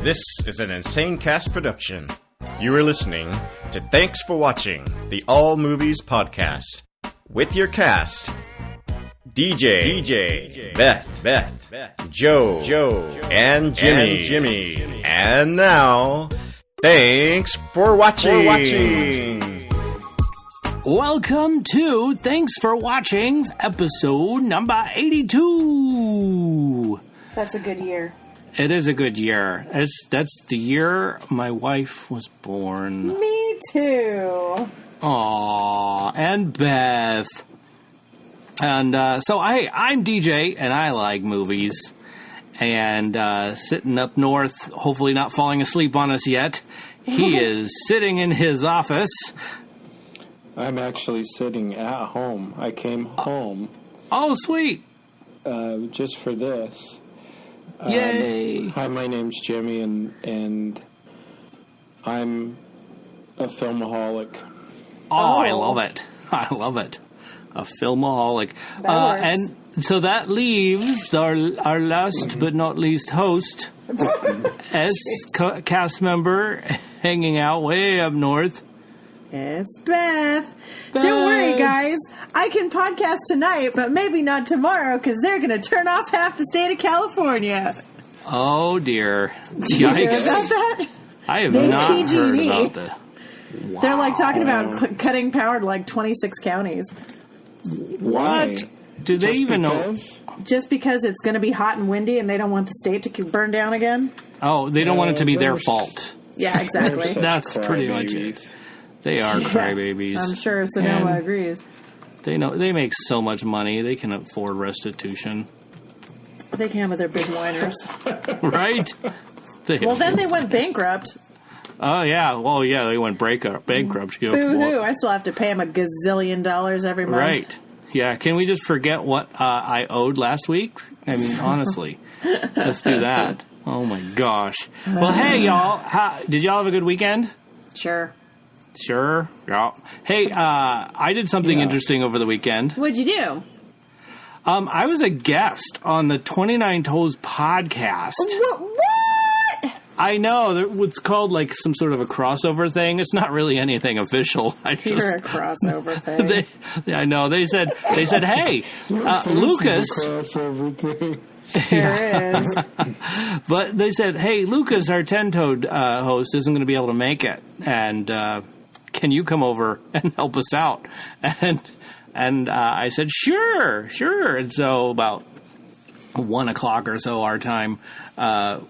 This is an Insane Cast production. You are listening to Thanks for Watching, the All Movies Podcast. With your cast, DJ, Beth, Joe, and Jimmy. And now, thanks for watching. Welcome to Thanks for Watching's episode number 82. That's a good year. It is a good year. That's the year my wife was born. Me too. Aw, and Beth. And so I'm DJ, and I like movies. And sitting up north, hopefully not falling asleep on us yet, he is sitting in his office. I'm actually sitting at home. I came home. Oh, sweet. Just for this. Yay. Hi, my name's Jimmy, and I'm a filmaholic. Oh, I love it. I love it. A filmaholic. And so that leaves our last but not least host as cast member hanging out way up north. It's Beth. Don't worry, guys. I can podcast tonight, but maybe not tomorrow because they're going to turn off half the state of California. Oh, dear. Did you hear about that? I have not heard about that. Wow. They're like talking about cutting power to like 26 counties. What? Do they even know? Just because it's going to be hot and windy and they don't want the state to burn down again? Oh, they don't want it to be their fault. Yeah, exactly. That's pretty much it. They are crybabies. I'm sure Sonoma agrees. They know they make so much money, they can afford restitution. They can with their big whiners. Right? Then they went bankrupt. Oh, yeah. Well, yeah, they went bankrupt. Boo-hoo. I still have to pay them $1 gazillion every month. Right. Yeah, can we just forget what I owed last week? I mean, honestly. Let's do that. Oh, my gosh. Well, hey, y'all. Did y'all have a good weekend? Sure. Yeah. Hey, I did something interesting over the weekend. What'd you do? I was a guest on the 29 Toes podcast. What? I know. It's called like some sort of a crossover thing. It's not really anything official. You're a crossover thing. I know. They said, hey, Lucas. Crossover thing. Sure is. But they said, hey, Lucas, our 10-toed host, isn't going to be able to make it. And can you come over and help us out? And I said, sure. And so about 1 o'clock or so our time,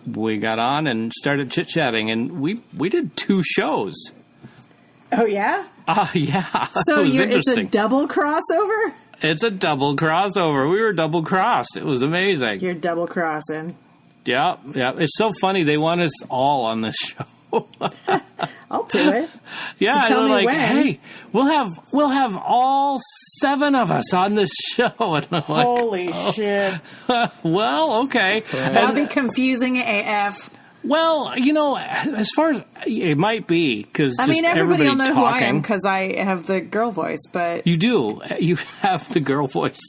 we got on and started chit-chatting. And we did 2 shows. Oh, yeah? Yeah. So it was interesting. It's a double crossover? It's a double crossover. We were double crossed. It was amazing. You're double crossing. Yeah. It's so funny. They want us all on this show. I'll do it. Yeah, tell me like, when. hey, we'll have all 7 of us on this show. And I'm like, holy shit. Well, okay. That'll be confusing AF. Well, as far as it might be, because everybody will know talking, who I am because I have the girl voice, but... You do. You have the girl voice.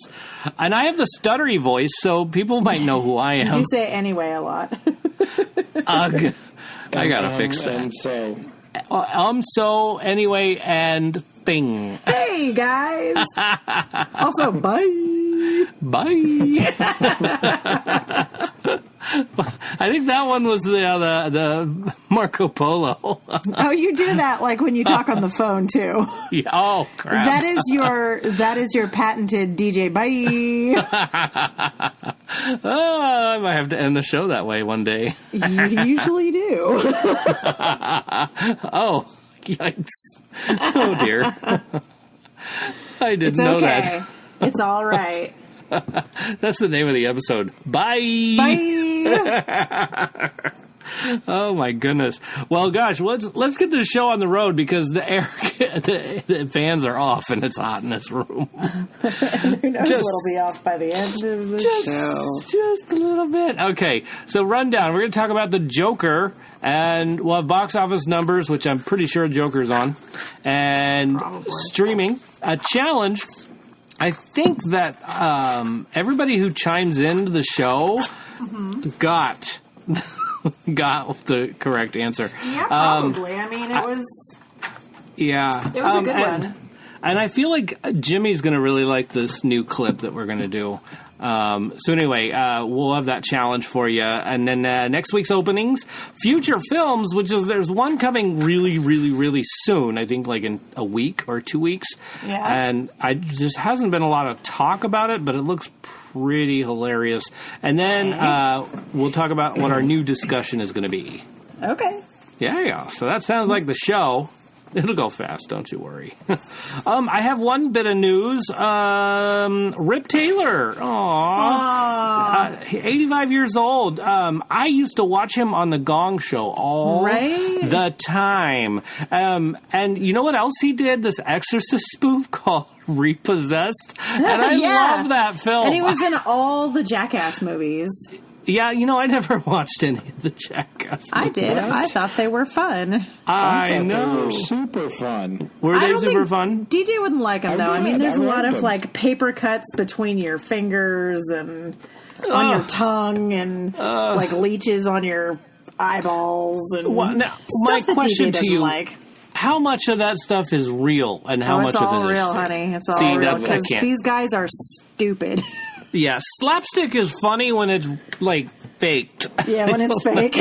And I have the stuttery voice, so people might know who I am. You do say anyway a lot. Ugh. I gotta fix that. So, anyway, and thing. Hey, guys. Also, bye. I think that one was the Marco Polo. Oh, you do that like when you talk on the phone too. Yeah. Oh, crap. That is your patented DJ Byeee. Oh, I might have to end the show that way one day. You usually do. Oh, yikes. Oh, dear. I didn't know that. It's all right. That's the name of the episode. Bye. Oh my goodness. Well, gosh, let's get this show on the road because the fans are off and it's hot in this room. Who knows what'll be off by the end of the show. Just a little bit. Okay, so rundown. We're going to talk about the Joker, and we'll have box office numbers, which I'm pretty sure Joker's on, and streaming. A challenge. I think that everybody who chimes into the show got got the correct answer. Yeah, probably. I mean, it was... Yeah. It was a good one. And I feel like Jimmy's going to really like this new clip that we're going to do. So anyway, we'll have that challenge for you. And then next week's openings, future films, which is there's one coming really, really, really soon. I think like in a week or 2 weeks. Yeah. And I just hasn't been a lot of talk about it, but it looks pretty hilarious. And then we'll talk about what our new discussion is going to be. Okay. Yeah. So that sounds like the show. It'll go fast, don't you worry. I have one bit of news. Rip Taylor. Aww. 85 years old. I used to watch him on The Gong Show all the time. And you know what else he did? This Exorcist spoof called Repossessed. And I love that film. And he was in all the Jackass movies. Yeah, I never watched any of the Jackass movies. I did. I thought they were fun. I know. They were super fun. Were they super fun? DJ wouldn't like them, though. I mean, there's a lot of, like, paper cuts between your fingers and on your tongue and, like, leeches on your eyeballs and now, my question to you, how much of that stuff is real and how much of it is It's all real, honey. It's all real. Because these guys are stupid. Yeah, slapstick is funny when it's, like, faked. Yeah, when it's fake.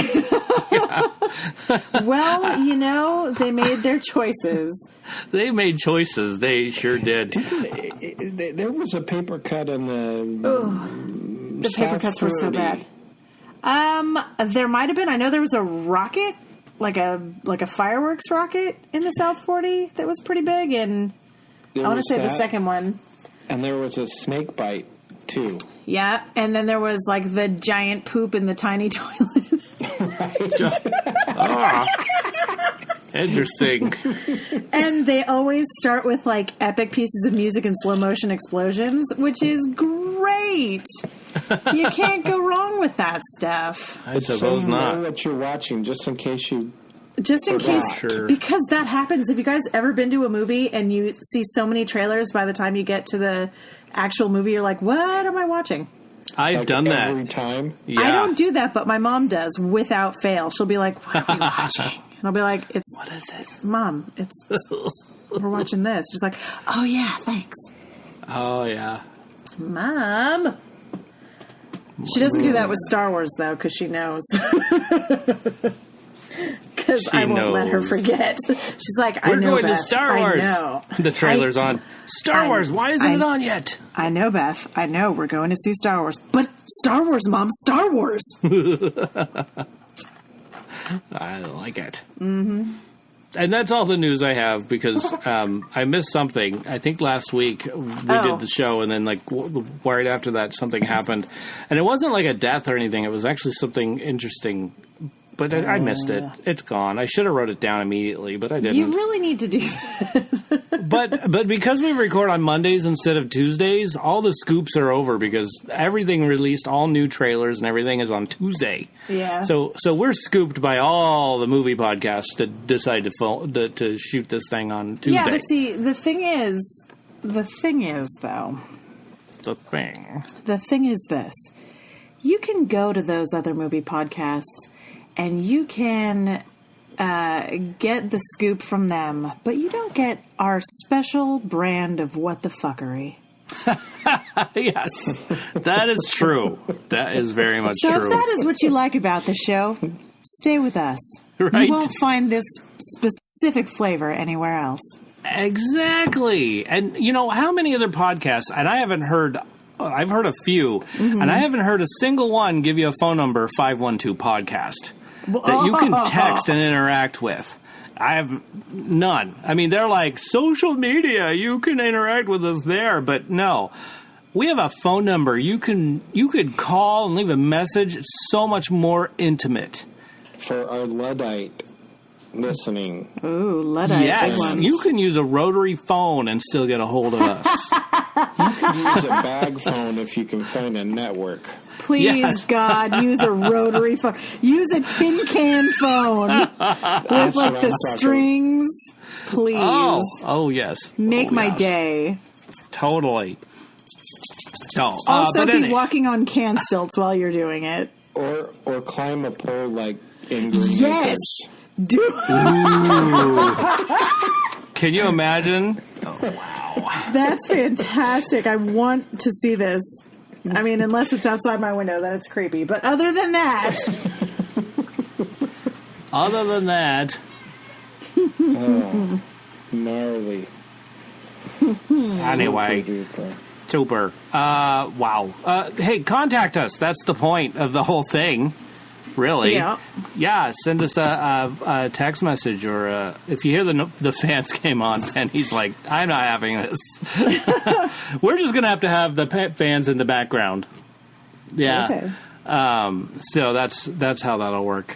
Well, they made their choices. They made choices. They sure did. There was a paper cut in the paper cuts were so bad. There might have been. I know there was a rocket, like a fireworks rocket in the South 40 that was pretty big, and I want to say the second one. And there was a snake bite. Too. Yeah, and then there was like the giant poop in the tiny toilet. Interesting. And they always start with like epic pieces of music and slow motion explosions, which is great. You can't go wrong with that stuff. I suppose not. Know what you're watching, just in case you. Just in case, because that happens. Have you guys ever been to a movie and you see so many trailers by the time you get to the actual movie, you're like, what am I watching? I've done that. Every time? Yeah. I don't do that, but my mom does without fail. She'll be like, what are we watching? And I'll be like, what is this? Mom, we're watching this. She's like, oh yeah, thanks. Oh yeah. Mom. She doesn't do that with Star Wars though, because she knows. Because I won't let her forget. She's like, I know, We're going Beth. to Star Wars. I know. The trailer's on. Star Wars, why isn't it on yet? I know, Beth. I know. We're going to see Star Wars. But Star Wars, Mom. Star Wars. I like it. Mm-hmm. And that's all the news I have because I missed something. I think last week we did the show and then like right after that something happened. And it wasn't like a death or anything. It was actually something interesting. But I missed it. It's gone. I should have wrote it down immediately, but I didn't. You really need to do that. But because we record on Mondays instead of Tuesdays, all the scoops are over because everything released, all new trailers and everything is on Tuesday. Yeah. So we're scooped by all the movie podcasts that decide to shoot this thing on Tuesday. Yeah, but see, the thing is though. The thing is this. You can go to those other movie podcasts and you can get the scoop from them, but you don't get our special brand of what the fuckery. Yes, that is true. That is very much true. So if that is what you like about the show, stay with us. Right. You won't find this specific flavor anywhere else. Exactly. And how many other podcasts, and I've heard a few, and I haven't heard a single one give you a phone number, 512-podcast. That you can text and interact with. I have none. I mean, they're like, social media, you can interact with us there. But no, we have a phone number. You could call and leave a message. It's so much more intimate. For our Luddite listening. Ooh, Luddite. Yes, you can use a rotary phone and still get a hold of us. You can use a bag phone if you can find a network. Please, God, use a rotary phone. Use a tin can phone with like the strings. Please. Oh yes. Make my day. Totally. No. Also, be walking on can stilts while you're doing it. Or climb a pole like in Green Yes. Do. Can you imagine? Oh, wow. That's fantastic. I want to see this. I mean, unless it's outside my window, then it's creepy. But other than that... Oh, gnarly. Anyway. Super. Wow. Hey, contact us. That's the point of the whole thing. Really? Yeah. Yeah, send us a text message, or if you hear the fans came on, and he's like, I'm not having this. We're just going to have the fans in the background. Yeah. Okay. So that's how that'll work.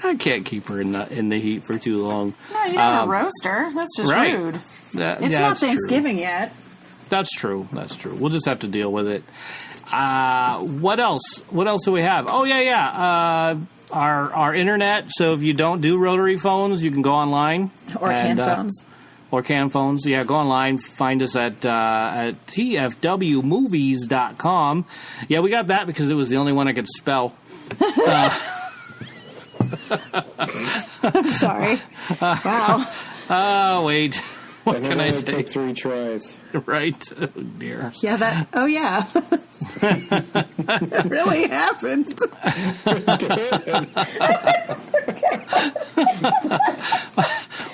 I can't keep her in the heat for too long. No, you don't roast her. That's just right. rude. It's not Thanksgiving yet. That's true. We'll just have to deal with it. What else? What else do we have? Oh, yeah. Our internet. So if you don't do rotary phones, you can go online. Or canned phones. Or canned phones. Yeah, go online. Find us at tfwmovies.com. Yeah, we got that because it was the only one I could spell. I'm sorry. Wow. Wait. What can I say? Took 3 tries. Right? Oh, dear. Yeah, Oh, yeah. That really happened.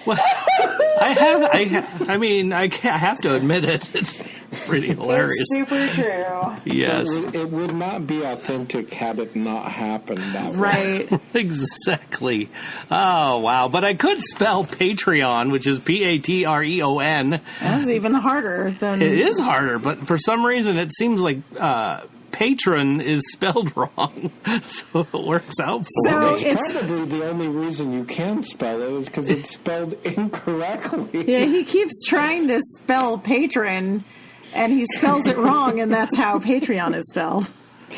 Well, I have to admit it. It's pretty hilarious. It's super true. Yes. It would not be authentic had it not happened that way. Right. Exactly. Oh, wow. But I could spell Patreon, which is Patreon. That's even harder than... It is harder, but for some reason it seems like patron is spelled wrong. So it works out for me. It's probably the only reason you can spell it is because it's spelled incorrectly. Yeah, he keeps trying to spell patron, and he spells it wrong, and that's how Patreon is spelled.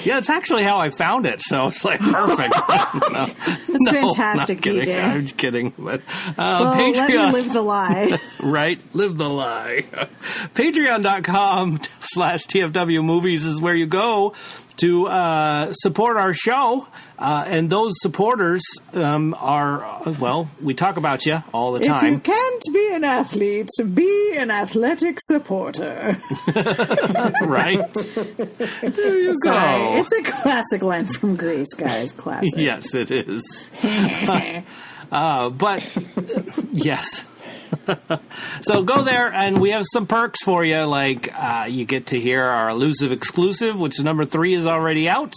Yeah, it's actually how I found it, so it's like perfect. That's fantastic, DJ. I'm just kidding. But Patreon, let me live the lie. Right? Live the lie. Patreon.com/TFWmovies is where you go to support our show. And those supporters are, well, we talk about you all the time. If you can't be an athlete, be an athletic supporter. Right? There you go. Sorry, it's a classic line from Grease, guys. Classic. Yes, it is. But, yes. So go there, and we have some perks for you, like you get to hear our elusive exclusive, which number 3 is already out.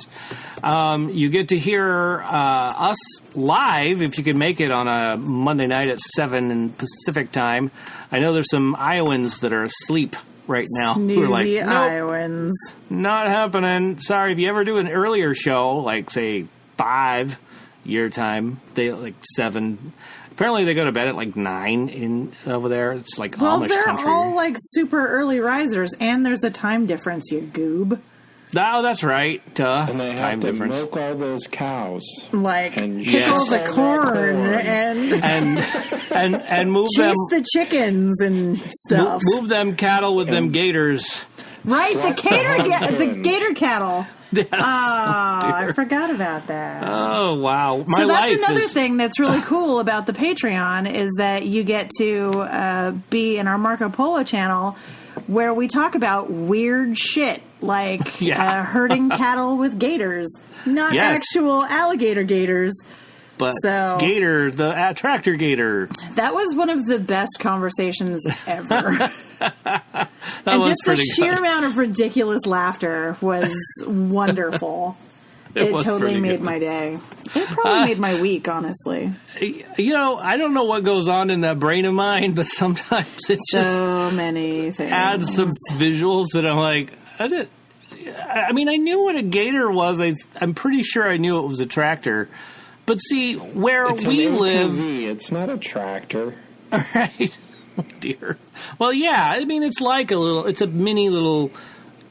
You get to hear us live, if you can make it, on a Monday night at 7 in Pacific time. I know there's some Iowans that are asleep right now. Snoozy who are like, nope, Iowans. not happening. Sorry, if you ever do an earlier show, like, say, 5 your time, they like 7... Apparently they go to bed at like 9 over there. It's like Amish they're country. all like super early risers, and there's a time difference, you goob. Oh, that's right. And they have time to difference. milk all those cows. Like, And pick all the yes. corn and move chase them the chickens and stuff. move them cattle with them gators. Right, the gator cattle. Yes. Oh, I forgot about that. Oh, wow. My so that's life another is... thing that's really cool about the Patreon is that you get to be in our Marco Polo channel where we talk about weird shit like herding cattle with gators. Not actual alligator gators. But gator, the tractor gator. That was one of the best conversations ever. And just the sheer amount of ridiculous laughter was wonderful. It totally made my day. It probably made my week, honestly. You know, I don't know what goes on in that brain of mine, but sometimes it's so many things. Adds some visuals that I'm like, I mean, I knew what a gator was. I'm pretty sure I knew it was a tractor. But see, where we live... It's not a tractor. All right. Oh, dear. Well, yeah, I mean, it's like it's a mini little,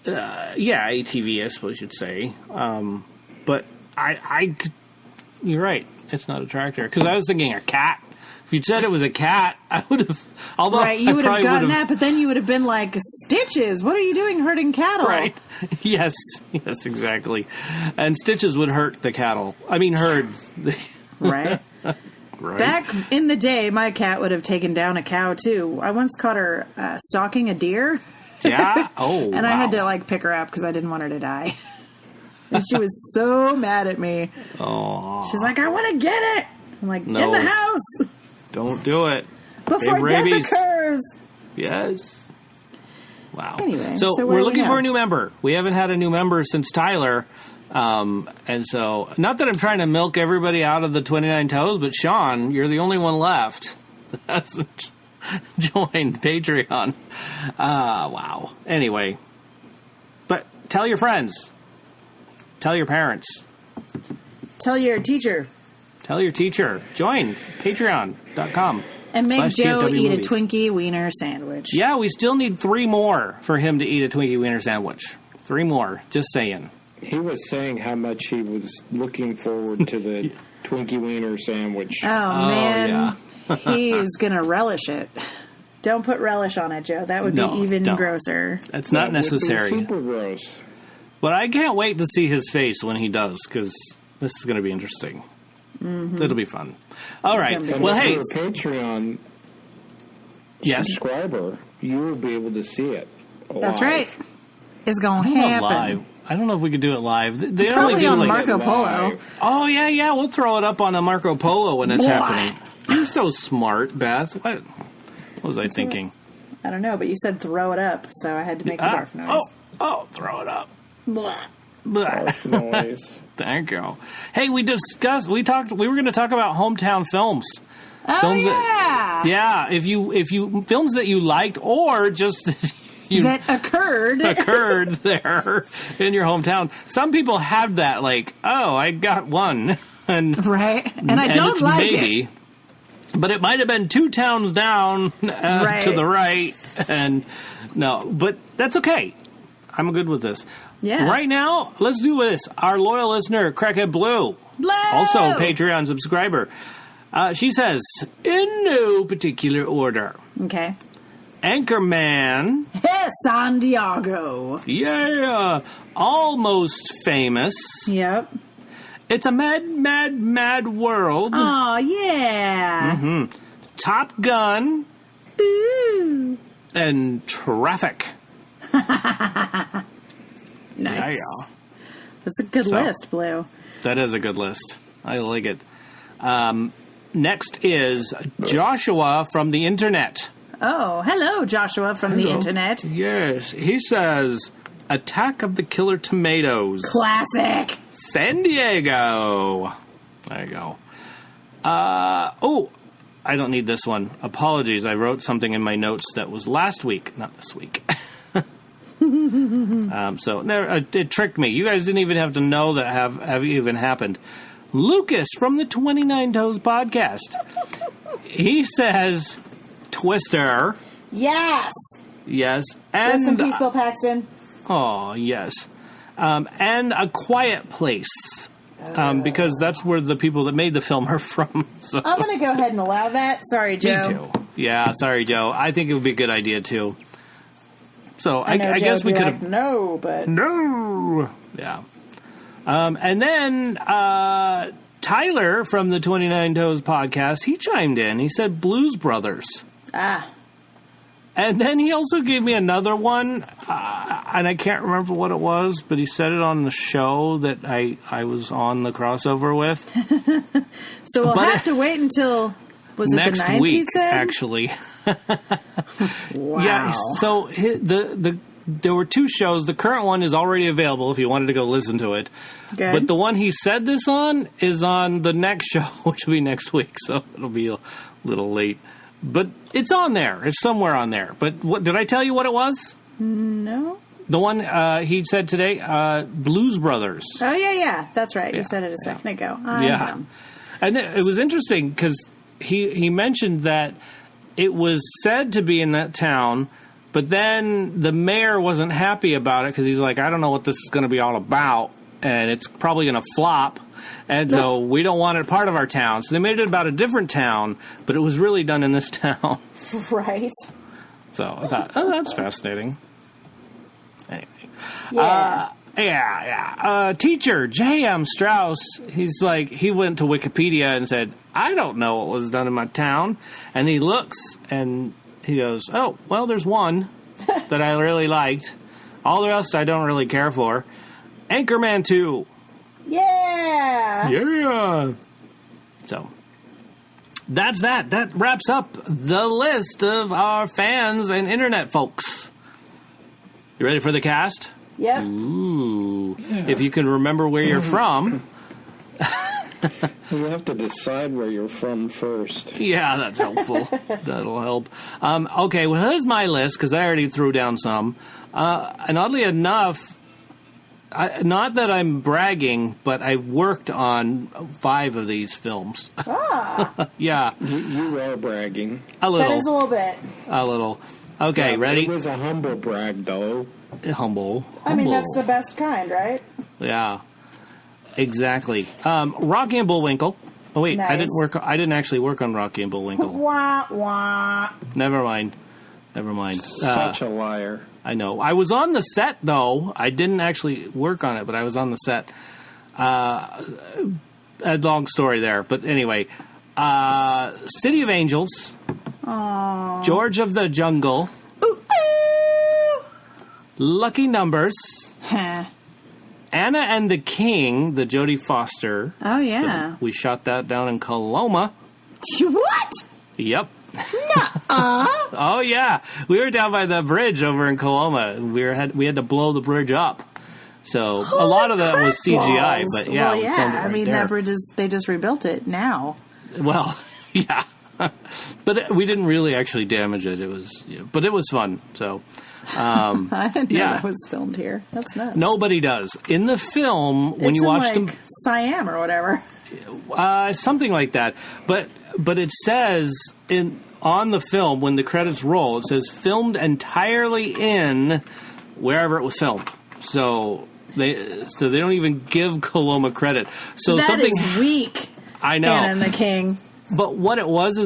ATV, I suppose you'd say. But you're right, it's not a tractor. Because I was thinking a cat If you'd said it was a cat, I would have. Although right, you would have gotten that, but then you would have been like, Stitches, what are you doing hurting cattle? Right. Yes, exactly. And Stitches would hurt the cattle. I mean, herd. Right. Right. Back in the day, my cat would have taken down a cow, too. I once caught her stalking a deer. Yeah? Oh, and I had to, like, pick her up because I didn't want her to die. And she was so mad at me. Oh. She's like, I want to get it. I'm like, no. in the house. Don't do it. Before death occurs. Yes. Wow. Anyway, so we're looking for a new member. We haven't had a new member since Tyler. And so, not that I'm trying to milk everybody out of the 29 Toes, but Sean, you're the only one left. That's joined Patreon. Wow. Anyway. But tell your friends. Tell your parents. Tell your teacher. Tell your teacher. Join patreon.com. And make Joe eat movies. a Twinkie Wiener sandwich. Yeah, we still need 3 more for him to eat a Twinkie Wiener sandwich. 3 more. Just saying. He was saying how much he was looking forward to the Twinkie Wiener sandwich. Oh man. Yeah. He's going to relish it. Don't put relish on it, Joe. That would be even grosser. That's not necessary. Would be super gross. But I can't wait to see his face when he does, because this is going to be interesting. Mm-hmm. It'll be fun. All right. Well, hey. If you're a Patreon subscriber, you will be able to see it live. That's right. It's going to happen. Live. I don't know if we could do it live. They probably only do on like Marco Polo. Oh, yeah. We'll throw it up on a Marco Polo when it's happening. You're so smart, Beth. What was I thinking? I don't know, but you said throw it up, so I had to make the barf noise. Oh, throw it up. Blah. Barf noise. Thank you. Hey, we were going to talk about hometown films. Oh, films yeah. If you films that you liked or just that occurred there in your hometown. Some people have that, like, oh, I got one. Right. And I don't like it. But it might have been 2 towns down to the right. And no, but that's okay. I'm good with this. Yeah. Right now, let's do this. Our loyal listener, Crackhead Blue, also Patreon subscriber, she says, in no particular order. Okay. Anchorman. San Diego. Yeah. Almost Famous. Yep. It's a mad, mad, mad world. Oh, yeah. Mm-hmm. Top Gun. Ooh. And Traffic. Nice. Yeah. That's a good list, Blue. That is a good list. I like it. Next is Joshua from the internet. Oh, hello, Joshua from the internet. Yes. He says, Attack of the Killer Tomatoes. Classic. San Diego. There you go. I don't need this one. Apologies. I wrote something in my notes that was last week, not this week. It tricked me. You guys didn't even have to know that have even happened. Lucas from the 29 Toes podcast. He says Twister. Yes. Yes. Rest in peace, Bill Paxton. Oh, yes. And A Quiet Place. Because that's where the people that made the film are from. So. I'm going to go ahead and allow that. Sorry, Joe. Me too. Yeah, sorry, Joe. I think it would be a good idea, too. So I guess we could have... No, but... No! Yeah. And then Tyler from the 29 Toes podcast, he chimed in. He said Blues Brothers. Ah. And then he also gave me another one, and I can't remember what it was, but he said it on the show that I was on the crossover with. So we'll have to wait until, was it next the 9th, week, he said? actually. Wow. Yeah, so there were 2 shows. The current one is already available if you wanted to go listen to it. Good. But the one he said this on is on the next show, which will be next week, so it'll be a little late. But it's on there. It's somewhere on there. But what did I tell you what it was? No. The one he said today, Blues Brothers. Oh, yeah. That's right. Yeah. You said it a second ago. Yeah. And it was interesting because he mentioned that it was said to be in that town, but then the mayor wasn't happy about it because he's like, I don't know what this is going to be all about. and it's probably going to flop. And so we don't want it part of our town. So they made it about a different town, but it was really done in this town. Right. So I thought, oh, that's fascinating. Anyway. Yeah. Teacher, J.M. Strauss, he went to Wikipedia and said, I don't know what was done in my town. And he looks and he goes, oh, well, there's one that I really liked. All the rest I don't really care for. Anchorman 2. Yeah. Yeah. So, that's that. That wraps up the list of our fans and internet folks. You ready for the cast? Yep. Ooh. Yeah. If you can remember where you're from. You have to decide where you're from first. Yeah, that's helpful. That'll help. Okay, well, here's my list, because I already threw down some. And oddly enough, not that I'm bragging, but I worked on 5 of these films. Ah. Yeah. You are bragging. A little. That is a little bit. A little. Okay, Yeah, ready? It was a humble brag, though. Humble. I mean, that's the best kind, right? Yeah. Exactly. Rocky and Bullwinkle. Oh, wait. Nice. I didn't actually work on Rocky and Bullwinkle. Wah, wah. Never mind. Such a liar. I know. I was on the set, though. I didn't actually work on it, but I was on the set. A long story there. But anyway, City of Angels. Aww. George of the Jungle. Ooh, ooh. Lucky Numbers. Huh. Anna and the King, the Jodie Foster. Oh, yeah. We shot that down in Coloma. What? Yep. Oh, yeah. We were down by the bridge over in Coloma. We had to blow the bridge up. So a lot of that was CGI, but yeah. Well, we yeah. filmed it right there. That bridge they just rebuilt it now. Well, yeah. But we didn't really actually damage it. But it was fun. So, I didn't know that was filmed here. That's nuts. Nobody does. In the film, when you watch them, Siam or whatever. Something like that. But it says on the film when the credits roll, it says filmed entirely in wherever it was filmed. So they don't even give Coloma credit. So that something is weak. I know. Anna and the King. But what it was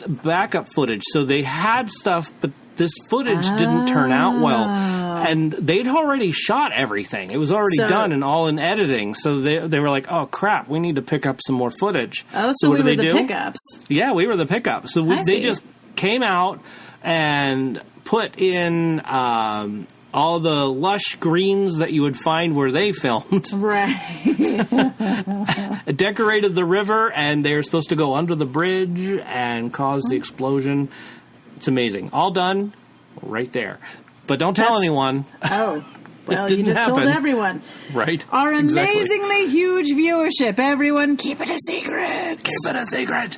backup footage. So they had stuff, but this footage didn't turn out well. And they'd already shot everything. It was already done and all in editing. So they were like, oh, crap, we need to pick up some more footage. Oh, so what we do were they the do? pickups. Yeah, we were the pickups. So they just came out and put in all the lush greens that you would find where they filmed. Right. Decorated the river, and they were supposed to go under the bridge and cause the explosion. It's amazing. All done right there. But don't tell anyone. Oh. Well, you just happen. told everyone. Right. Our Exactly. amazingly huge viewership. Everyone, keep it a secret. Keep it a secret.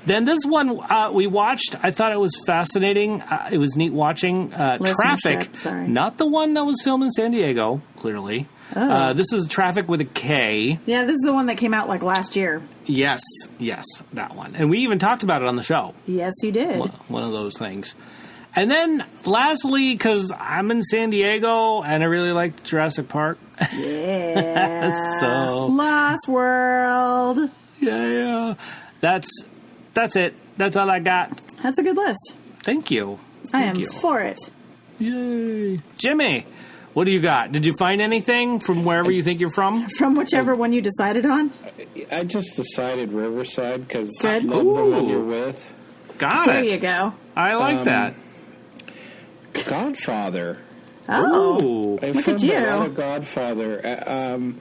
Then this one we watched. I thought it was fascinating. It was neat watching Traffic. Sorry. Not the one that was filmed in San Diego, clearly. Oh. This is Traffic with a K. Yeah, this is the one that came out like last year. Yes, that one. And we even talked about it on the show. Yes, you did. One of those things. And then, lastly, because I'm in San Diego and I really like Jurassic Park. Yeah. So Lost World. Yeah. That's it. That's all I got. That's a good list. Thank you. I am for it. Yay. Jimmy, what do you got? Did you find anything from wherever you think you're from? From whichever one you decided on? I just decided Riverside because Good. of the one you're with. Got There it. you go. I like that. Godfather. Oh. Ooh. I Look at filmed you. a lot of Godfather.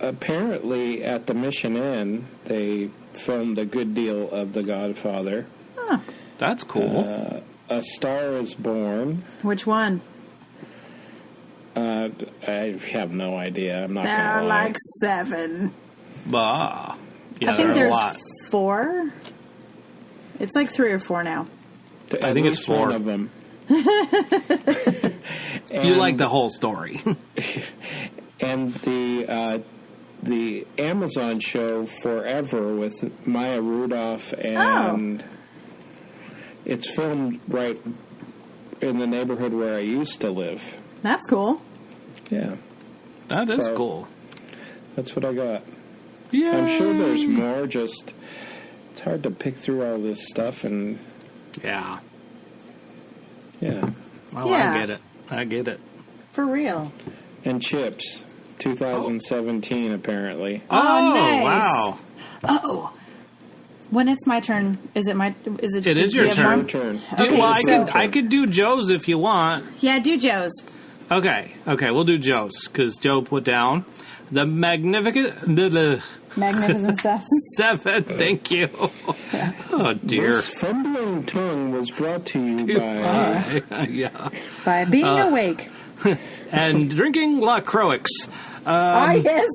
Apparently, at the Mission Inn, they filmed a good deal of The Godfather. Huh. That's cool. A Star is Born. Which one? I have no idea. I'm not There going are to lie. like 7. Bah. Yeah, I think there are a there's lot. 4. It's like 3 or 4 now. I think it's 4. One of them. You like the whole story. And the Amazon show Forever with Maya Rudolph, and it's filmed right in the neighborhood where I used to live. That's cool. Yeah. That is cool. That's what I got. Yeah. I'm sure there's more, just it's hard to pick through all this stuff and... Yeah. Yeah. Oh, Yeah. I get it. For real. And Chips, 2017, apparently. Oh, nice. wow. Oh. When it's my turn, is it my... It is your turn. Your turn. Okay, Well, I could do Joe's if you want. Yeah, do Joe's. Okay, we'll do Joe's, because Joe put down the Magnificent 7. Thank you. Oh, dear. This fumbling tongue was brought to you by... Yeah. By being awake. And drinking LaCroix. Yes.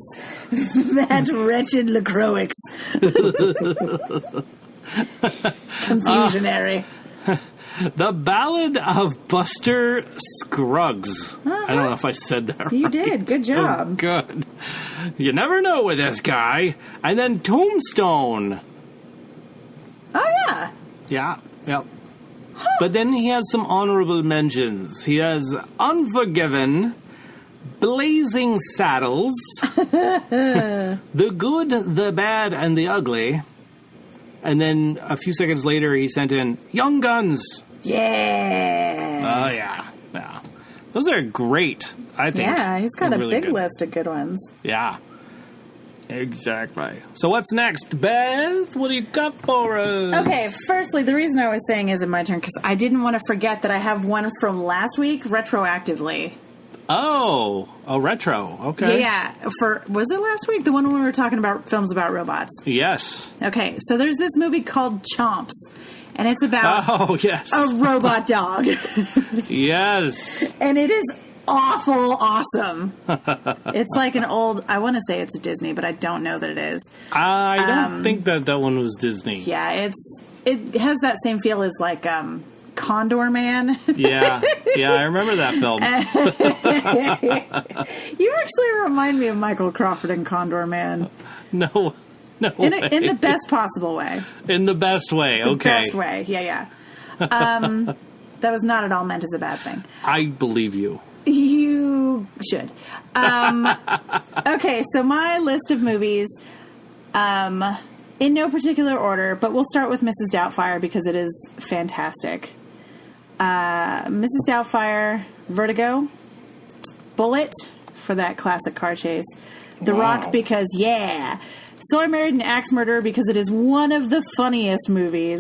That wretched LaCroix. Confusionary. The Ballad of Buster Scruggs. I don't know if I said that right. You did. Good job. Oh, good. You never know with this guy. And then Tombstone. Oh, yeah. Yeah, yep. But then he has some honorable mentions. He has Unforgiven, Blazing Saddles, The Good, the Bad, and the Ugly. And then a few seconds later, he sent in Young Guns. Yeah. Oh, yeah. Those are great, I think. Yeah, he's got a really big good list of good ones. Yeah. Exactly. So what's next, Beth? What do you got for us? Okay, firstly, the reason I was saying is it my turn because I didn't want to forget that I have one from last week retroactively. Oh, a retro. Okay. Yeah. Was it last week? The one when we were talking about films about robots. Yes. Okay, so there's this movie called Chomps, and it's about yes. a robot dog. Yes. And it is awful awesome. It's like an old, I want to say it's a Disney, but I don't know that it is. I don't think that one was Disney. Yeah, it has that same feel as like Condor Man. Yeah, I remember that film. You actually remind me of Michael Crawford in Condor Man. No in the best possible way. In the best way, okay. The best way, yeah. That was not at all meant as a bad thing. I believe you. You should. Okay, so my list of movies, in no particular order, but we'll start with Mrs. Doubtfire because it is fantastic. Mrs. Doubtfire, Vertigo, Bullet for that classic car chase, The Rock because, So I Married an Axe Murderer because it is one of the funniest movies,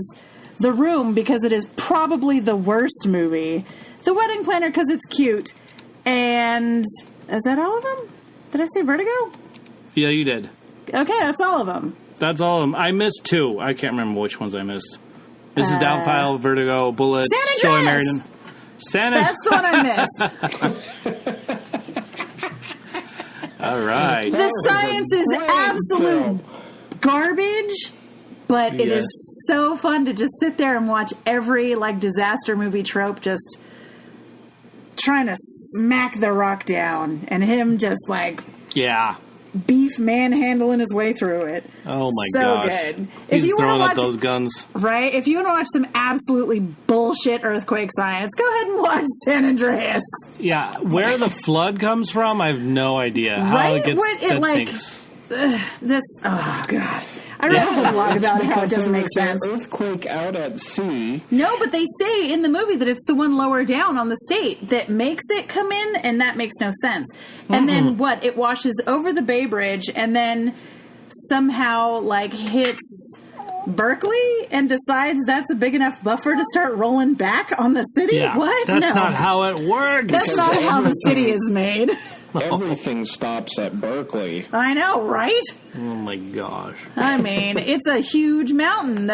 The Room because it is probably the worst movie, The Wedding Planner because it's cute, and is that all of them? Did I say Vertigo? Yeah, you did. Okay, that's all of them. That's all of them. I missed 2. I can't remember which ones I missed. Mrs. Doubtfire, Vertigo, Bullet, San So I Andreas! Married Him. That's the one I missed. All right. The science is absolute garbage, but it is so fun to just sit there and watch every disaster movie trope just trying to smack The Rock down and him just beef manhandling his way through it. Oh my gosh. So good. He's throwing up those guns. Right? If you want to watch some absolutely bullshit earthquake science, go ahead and watch San Andreas. Yeah. Where the flood comes from, I have no idea. How it gets... oh, God. I read a whole lot about how it doesn't make sense. An earthquake out at sea. No, but they say in the movie that it's the one lower down on the state that makes it come in, and that makes no sense. And then it washes over the Bay Bridge and then somehow hits Berkeley and decides that's a big enough buffer to start rolling back on the city? Yeah, what? That's not how it works. That's not how the city is made. Everything stops at Berkeley. I know, right? Oh my gosh. I mean, it's a huge mountain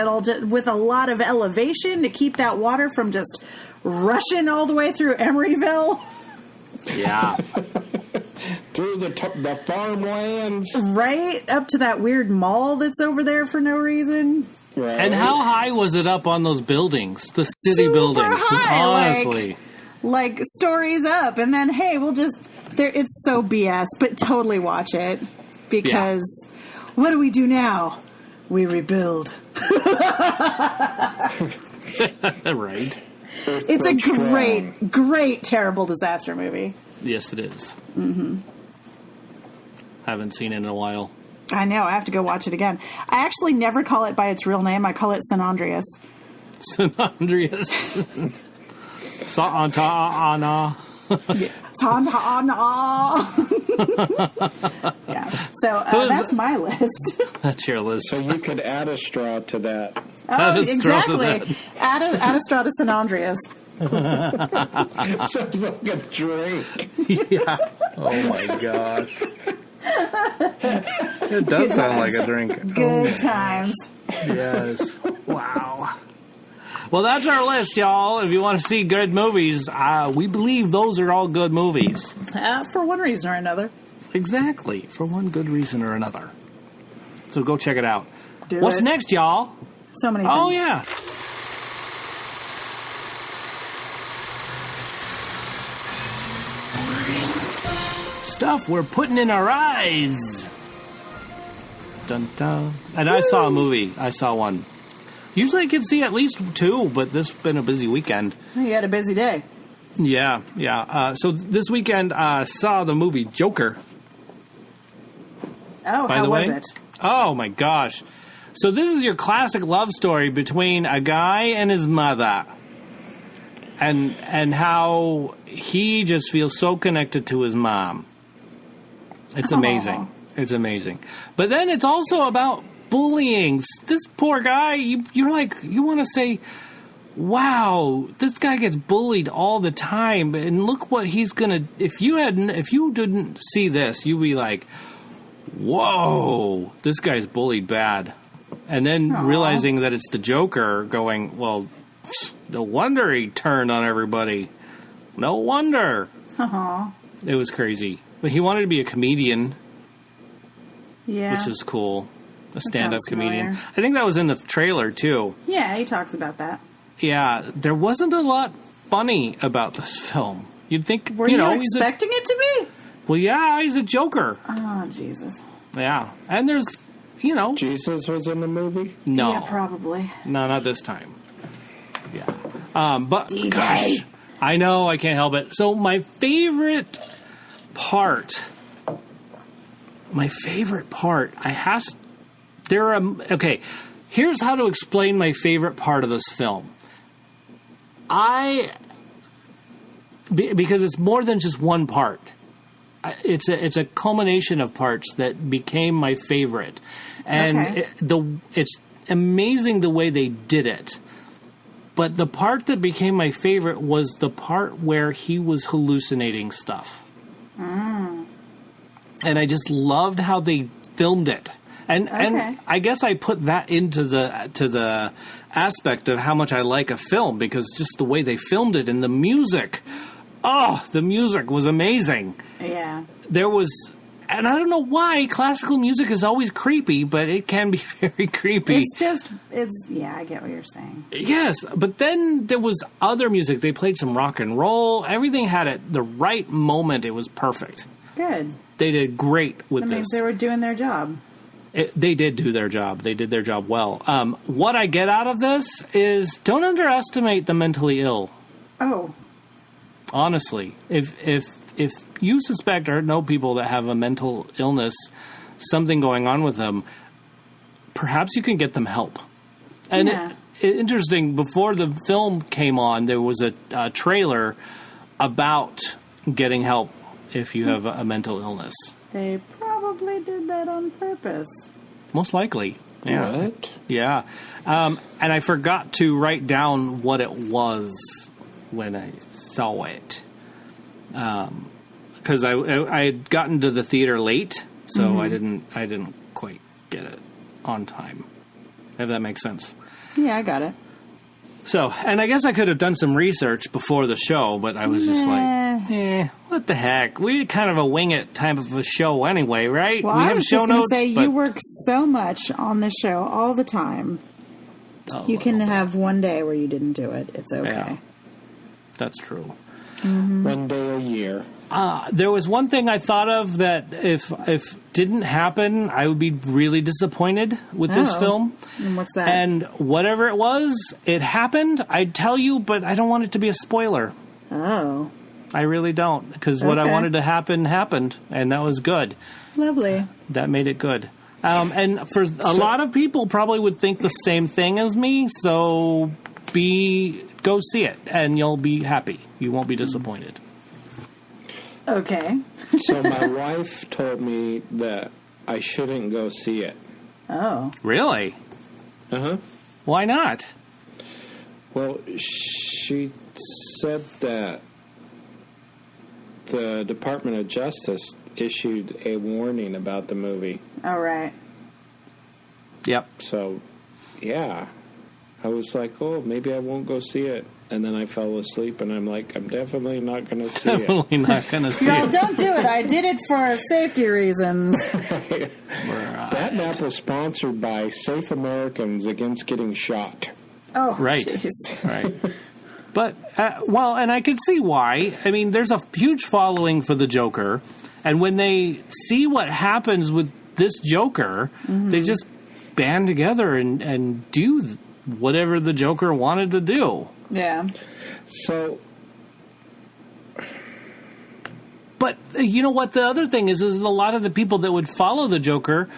with a lot of elevation to keep that water from just rushing all the way through Emeryville. Yeah. Through the farmlands. Right? Up to that weird mall that's over there for no reason. Right. And how high was it up on those buildings? The city buildings. High, honestly. Like stories up. And then, hey, we'll just... it's so BS, but totally watch it. Because what do we do now? We rebuild. Right. It's a great, terrible disaster movie. Yes, it is. Mm-hmm. I haven't seen it in a while. I know. I have to go watch it again. I actually never call it by its real name. I call it San Andreas. San Andreas. Sa'ana. Yeah. So that's my list. That's your list. So you could add a straw to that. Oh, exactly. Add a straw to San Andreas. Sounds like a drink. Yeah. Oh my gosh. It does sound like a drink. Good times. Yes. Wow. Well, that's our list, y'all. If you want to see good movies, we believe those are all good movies. For one reason or another. Exactly. For one good reason or another. So go check it out. What's it. next, y'all? So many things. Oh, yeah. Stuff we're putting in our eyes. Dun, dun. And I saw a movie. I saw one. Usually I can see at least two, but this has been a busy weekend. You had a busy day. Yeah. So this weekend I saw the movie Joker. Oh, how was it? Oh, my gosh. So this is your classic love story between a guy and his mother. And how he just feels so connected to his mom. It's amazing. It's amazing. But then it's also about bullying. This poor guy, you're like, you want to say, wow, this guy gets bullied all the time. And look what he's going to, if you didn't see this, you'd be like, whoa, this guy's bullied bad. And then realizing that it's the Joker going, well, no wonder he turned on everybody. No wonder. It was crazy. But he wanted to be a comedian. Yeah. Which is cool. A stand-up comedian. I think that was in the trailer, too. Yeah, he talks about that. Yeah, there wasn't a lot funny about this film. You'd think, Were you expecting it to be? Well, yeah, he's a Joker. Oh, Jesus. Yeah. And there's, Jesus was in the movie? No. Yeah, probably. No, not this time. Yeah. But, DJ. gosh, I know, I can't help it. So my favorite part, okay, here's how to explain my favorite part of this film. Because it's more than just one part. It's a culmination of parts that became my favorite. And it's amazing the way they did it. But the part that became my favorite was the part where he was hallucinating stuff. And I just loved how they filmed it. And I guess I put that into the aspect of how much I like a film, because just the way they filmed it and the music. Oh, the music was amazing. Yeah. There was, and I don't know why classical music is always creepy, but it can be very creepy. Yeah, I get what you're saying. Yes, but then there was other music. They played some rock and roll. Everything had it the right moment. It was perfect. Good. They did great with this. That means they were doing their job. They did do their job. They did their job well. What I get out of this is don't underestimate the mentally ill. Oh. Honestly, if you suspect or know people that have a mental illness, something going on with them, perhaps you can get them help. And interesting, before the film came on, there was a trailer about getting help if you have a mental illness. They probably did that on purpose. Most likely. Yeah. What? Yeah. And I forgot to write down what it was when I saw it. Because I had gotten to the theater late, so I didn't quite get it on time. If that makes sense. Yeah, I got it. So, and I guess I could have done some research before the show, but I was just like, what the heck? We kind of a wing it type of a show anyway, right? Well, we I have was show just going to notes, say, but you work so much on the show all the time. You can have one day where you didn't do it. It's okay. Yeah, that's true. One day a year. There was one thing I thought of that if didn't happen, I would be really disappointed with this film. And what's that? And whatever it was, it happened. I'd tell you, but I don't want it to be a spoiler. Oh. I really don't, because what I wanted to happen happened, and that was good. Lovely. That made it good. And for a lot of people probably would think the same thing as me, so go see it, and you'll be happy. You won't be disappointed. Okay. So my wife told me that I shouldn't go see it. Oh. Really? Uh-huh. Why not? Well, she said that the Department of Justice issued a warning about the movie. All right. Yep. So, yeah. I was like, oh, maybe I won't go see it. And then I fell asleep, and I'm like, I'm definitely not going to see it. Definitely not going to see No, it. don't do it. I did it for safety reasons. That nap was sponsored by Safe Americans Against Getting Shot. Oh, Right. Geez. Right. But, and I could see why. I mean, there's a huge following for the Joker, and when they see what happens with this Joker, they just band together and do whatever the Joker wanted to do. Yeah. So, but you know what? The other thing is a lot of the people that would follow the Joker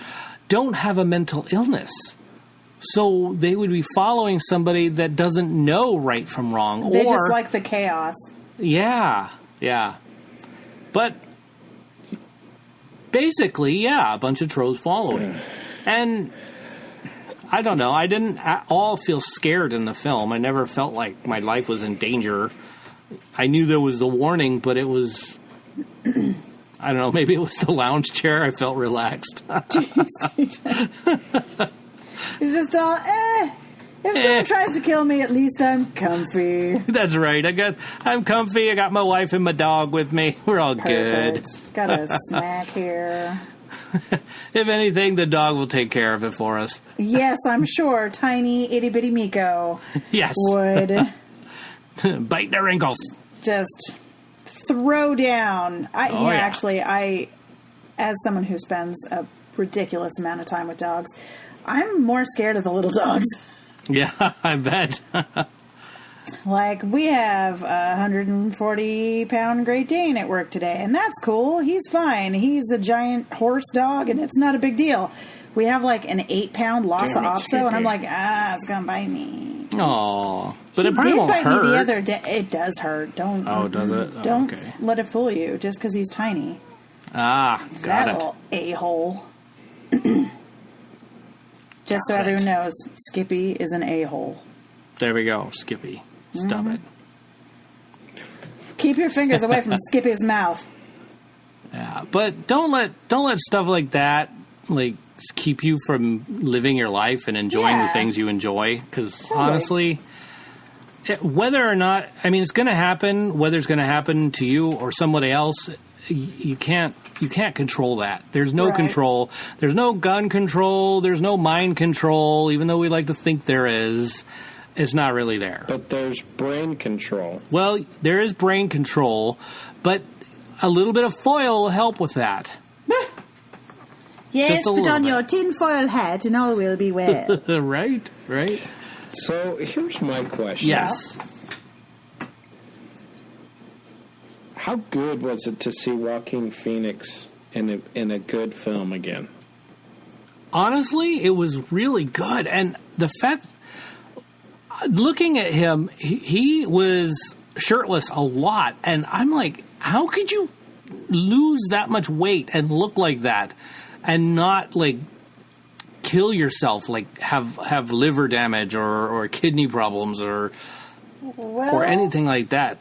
don't have a mental illness. So they would be following somebody that doesn't know right from wrong. They just like the chaos. Yeah, yeah. But basically, yeah, a bunch of trolls following. And I don't know. I didn't at all feel scared in the film. I never felt like my life was in danger. I knew there was the warning, but it was... I don't know. Maybe it was the lounge chair. I felt relaxed. It's just all, if someone tries to kill me, at least I'm comfy. That's right. I'm comfy. I got my wife and my dog with me. We're all Perfect. good. Got a snack here. If anything, the dog will take care of it for us. Yes, I'm sure. Tiny itty bitty Miko Yes. would Bite the wrinkles. just throw down. Yeah. Actually, as someone who spends a ridiculous amount of time with dogs, I'm more scared of the little dogs. Yeah, I bet. Like, we have a 140-pound Great Dane at work today, and that's cool. He's fine. He's a giant horse dog, and it's not a big deal. We have, like, an 8-pound Lhasa Apso, and I'm like, it's going to bite me. Aw. But it He probably did won't bite hurt. me the other day. It does hurt. Don't. Oh, does it? Oh, Don't okay. let it fool you just because he's tiny. Ah, got That it. little a-hole. Just so everyone knows, Skippy is an a-hole. There we go, Skippy. Stop it. Keep your fingers away from Skippy's mouth. Yeah, but don't let stuff like that like keep you from living your life and enjoying the things you enjoy. Because honestly, whether or not, I mean, it's going to happen. Whether it's going to happen to you or somebody else, you can't control that. There's no control. There's no gun control. There's no mind control. Even though we like to think there is, it's not really there. but there's brain control. Well, there is brain control, but a little bit of foil will help with that. Yes, Just a put little on bit. your tinfoil hat and all will be well. Right? So here's my question. Yes. How good was it to see Joaquin Phoenix in a good film again? Honestly, it was really good. And the fact, looking at him, he was shirtless a lot. And I'm like, how could you lose that much weight and look like that and not, like, kill yourself, like have liver damage or kidney problems or anything like that?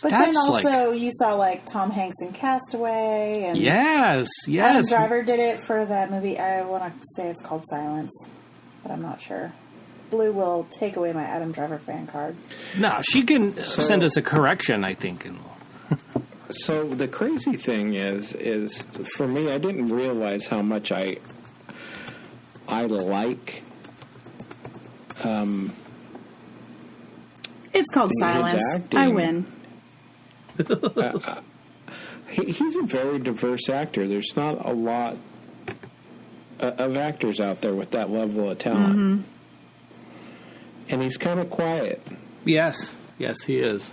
But That's then also you saw like Tom Hanks in Castaway, and yes. Adam Driver did it for that movie. I want to say it's called Silence, but I'm not sure. Blue will take away my Adam Driver fan card. No, she can send us a correction, I think. So the crazy thing is for me, I didn't realize how much I like. It's called Silence. acting. I win. He's a very diverse actor. There's not a lot of actors out there with that level of talent. Mm-hmm. And he's kind of quiet. Yes, he is.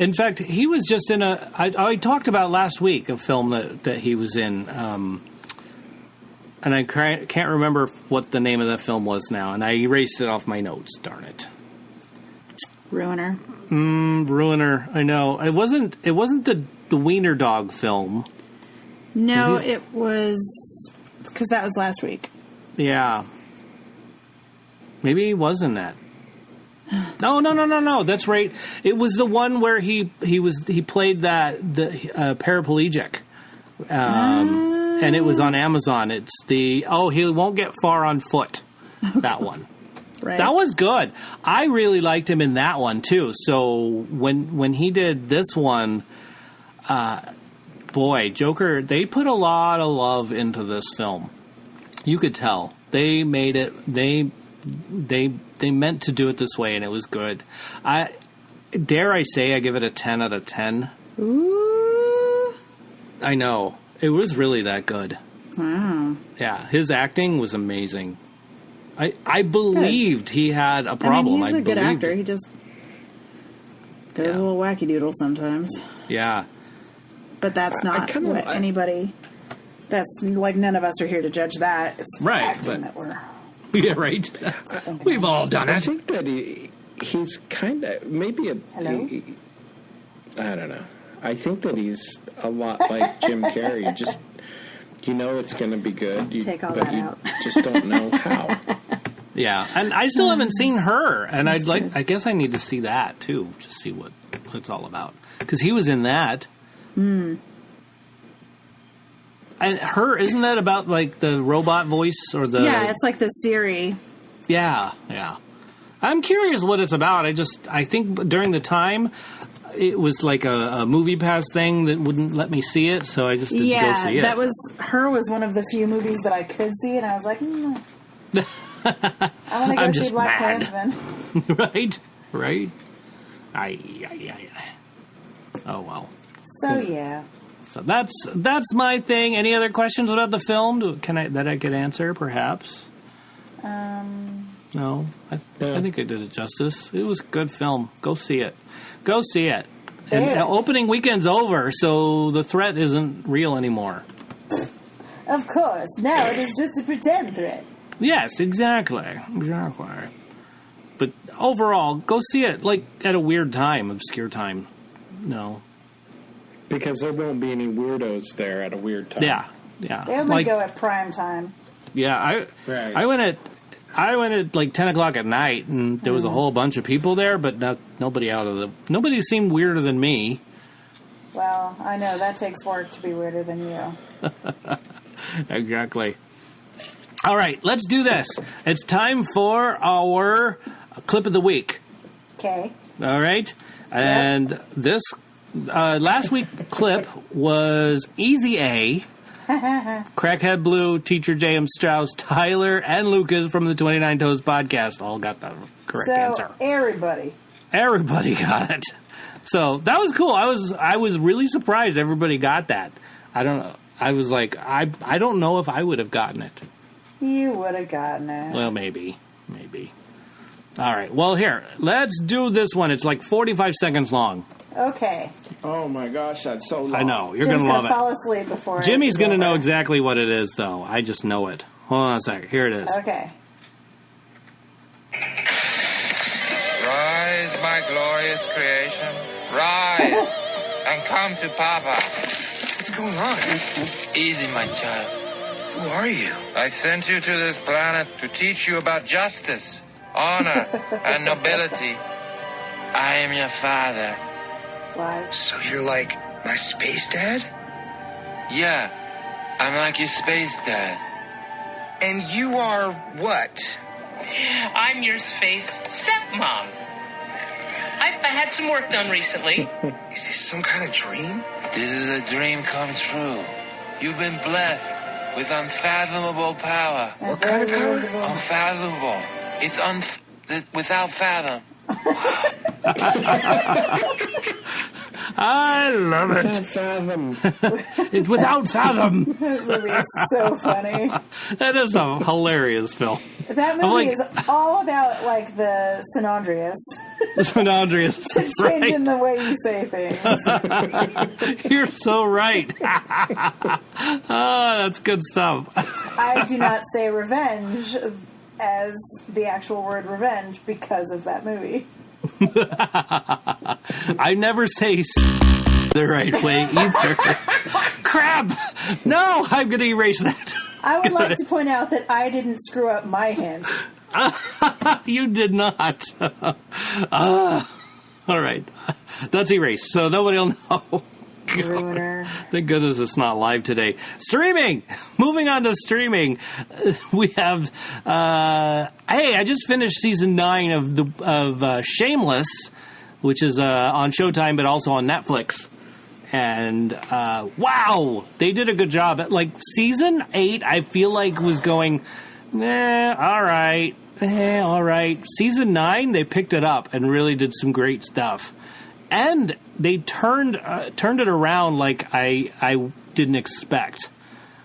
In fact, he was just in I talked about last week a film that he was in, and I can't remember what the name of the film was now, and I erased it off my notes. Darn it. Ruiner. Ruiner. I know. It wasn't the Wiener Dog film. No, it was because that was last week. Yeah. Maybe he was in that. No. That's right. It was the one where he played the paraplegic, and it was on Amazon. It's he won't get far on foot. That one. Right. That was good. I really liked him in that one too. So when he did this one, boy, Joker, they put a lot of love into this film. You could tell they made it. They meant to do it this way, and it was good. Dare I say I give it a 10 out of 10. Ooh. I know. It was really that good. Wow. Yeah, his acting was amazing. I believed he had a problem. He's a good actor. He just goes a little wacky doodle sometimes. Yeah. But that's not what anybody... That's like none of us are here to judge that. It's right, acting that we're... Yeah, right. We've all done it. I think that he's kind of maybe Hello? I don't know. I think that he's a lot like Jim Carrey. Just it's going to be good. Take all that out. Just don't know how. Yeah, and I still haven't seen Her, and I guess I need to see that too, just see what it's all about. Because he was in that. Hmm. And Her, isn't that about like the robot voice or the? Yeah, it's like the Siri. Yeah. I'm curious what it's about. I think during the time, it was like a Movie Pass thing that wouldn't let me see it, so I just didn't go see it. Her was one of the few movies that I could see, and I was like, I want to go see Black Klansman. Right. Aye. Oh well. So yeah. So that's my thing. Any other questions about the film that I could answer, perhaps? No, I think I did it justice. It was a good film. Go see it. And opening weekend's over, so the threat isn't real anymore. Of course. Now it is just a pretend threat. Yes, exactly. But overall, go see it like at a weird time, obscure time. No. Because there won't be any weirdos there at a weird time. Yeah. They only go at prime time. Yeah, I went at like 10 o'clock at night, and there was a whole bunch of people there, but nobody seemed weirder than me. Well, I know that takes work to be weirder than you. Exactly. All right, let's do this. It's time for our clip of the week. Okay. All right, and this. Last week's clip was Easy A, Crackhead Blue, Teacher J.M. Strauss, Tyler, and Lucas from the 29 Toes podcast all got the correct answer. Everybody got it. So that was cool. I was really surprised everybody got that. I don't know. I was like, I don't know if I would have gotten it. You would have gotten it. Well, maybe. All right. Well, here, let's do this one. It's like 45 seconds long. Okay. Oh my gosh, that's so long. I know. You're going to love it. Fall asleep before Jimmy's going to know exactly what it is, though. I just know it. Hold on a second. Here it is. Okay. Rise, my glorious creation. Rise and come to Papa. What's going on? Easy, my child. Who are you? I sent you to this planet to teach you about justice, honor, and nobility. I am your father. Lies. So you're like my space dad? Yeah, I'm like your space dad. And you are what? I'm your space stepmom. I had some work done recently. Is this some kind of dream? This is a dream come true. You've been blessed with unfathomable power. What kind of power? Unfathomable. It's without fathom. I love it. Can't fathom. It's without fathom. That movie is so funny. That is a hilarious film. That movie is all about like the synandrius. The synandrius. Changing the way you say things. You're so right. Oh, that's good stuff. I do not say revenge as the actual word revenge because of that movie. I never say the right way either. Crap! No, I'm going to erase that. I would like to point out that I didn't screw up my hand. You did not. All right. That's erased, so nobody will know. Ruiner. Thank goodness it's not live today. Streaming! Moving on to streaming. We have, hey, I just finished season 9 of Shameless, which is on Showtime, but also on Netflix. And, wow! They did a good job. Like, season 8, I feel like was going, all right. Season 9, they picked it up and really did some great stuff. And they turned it around like I didn't expect.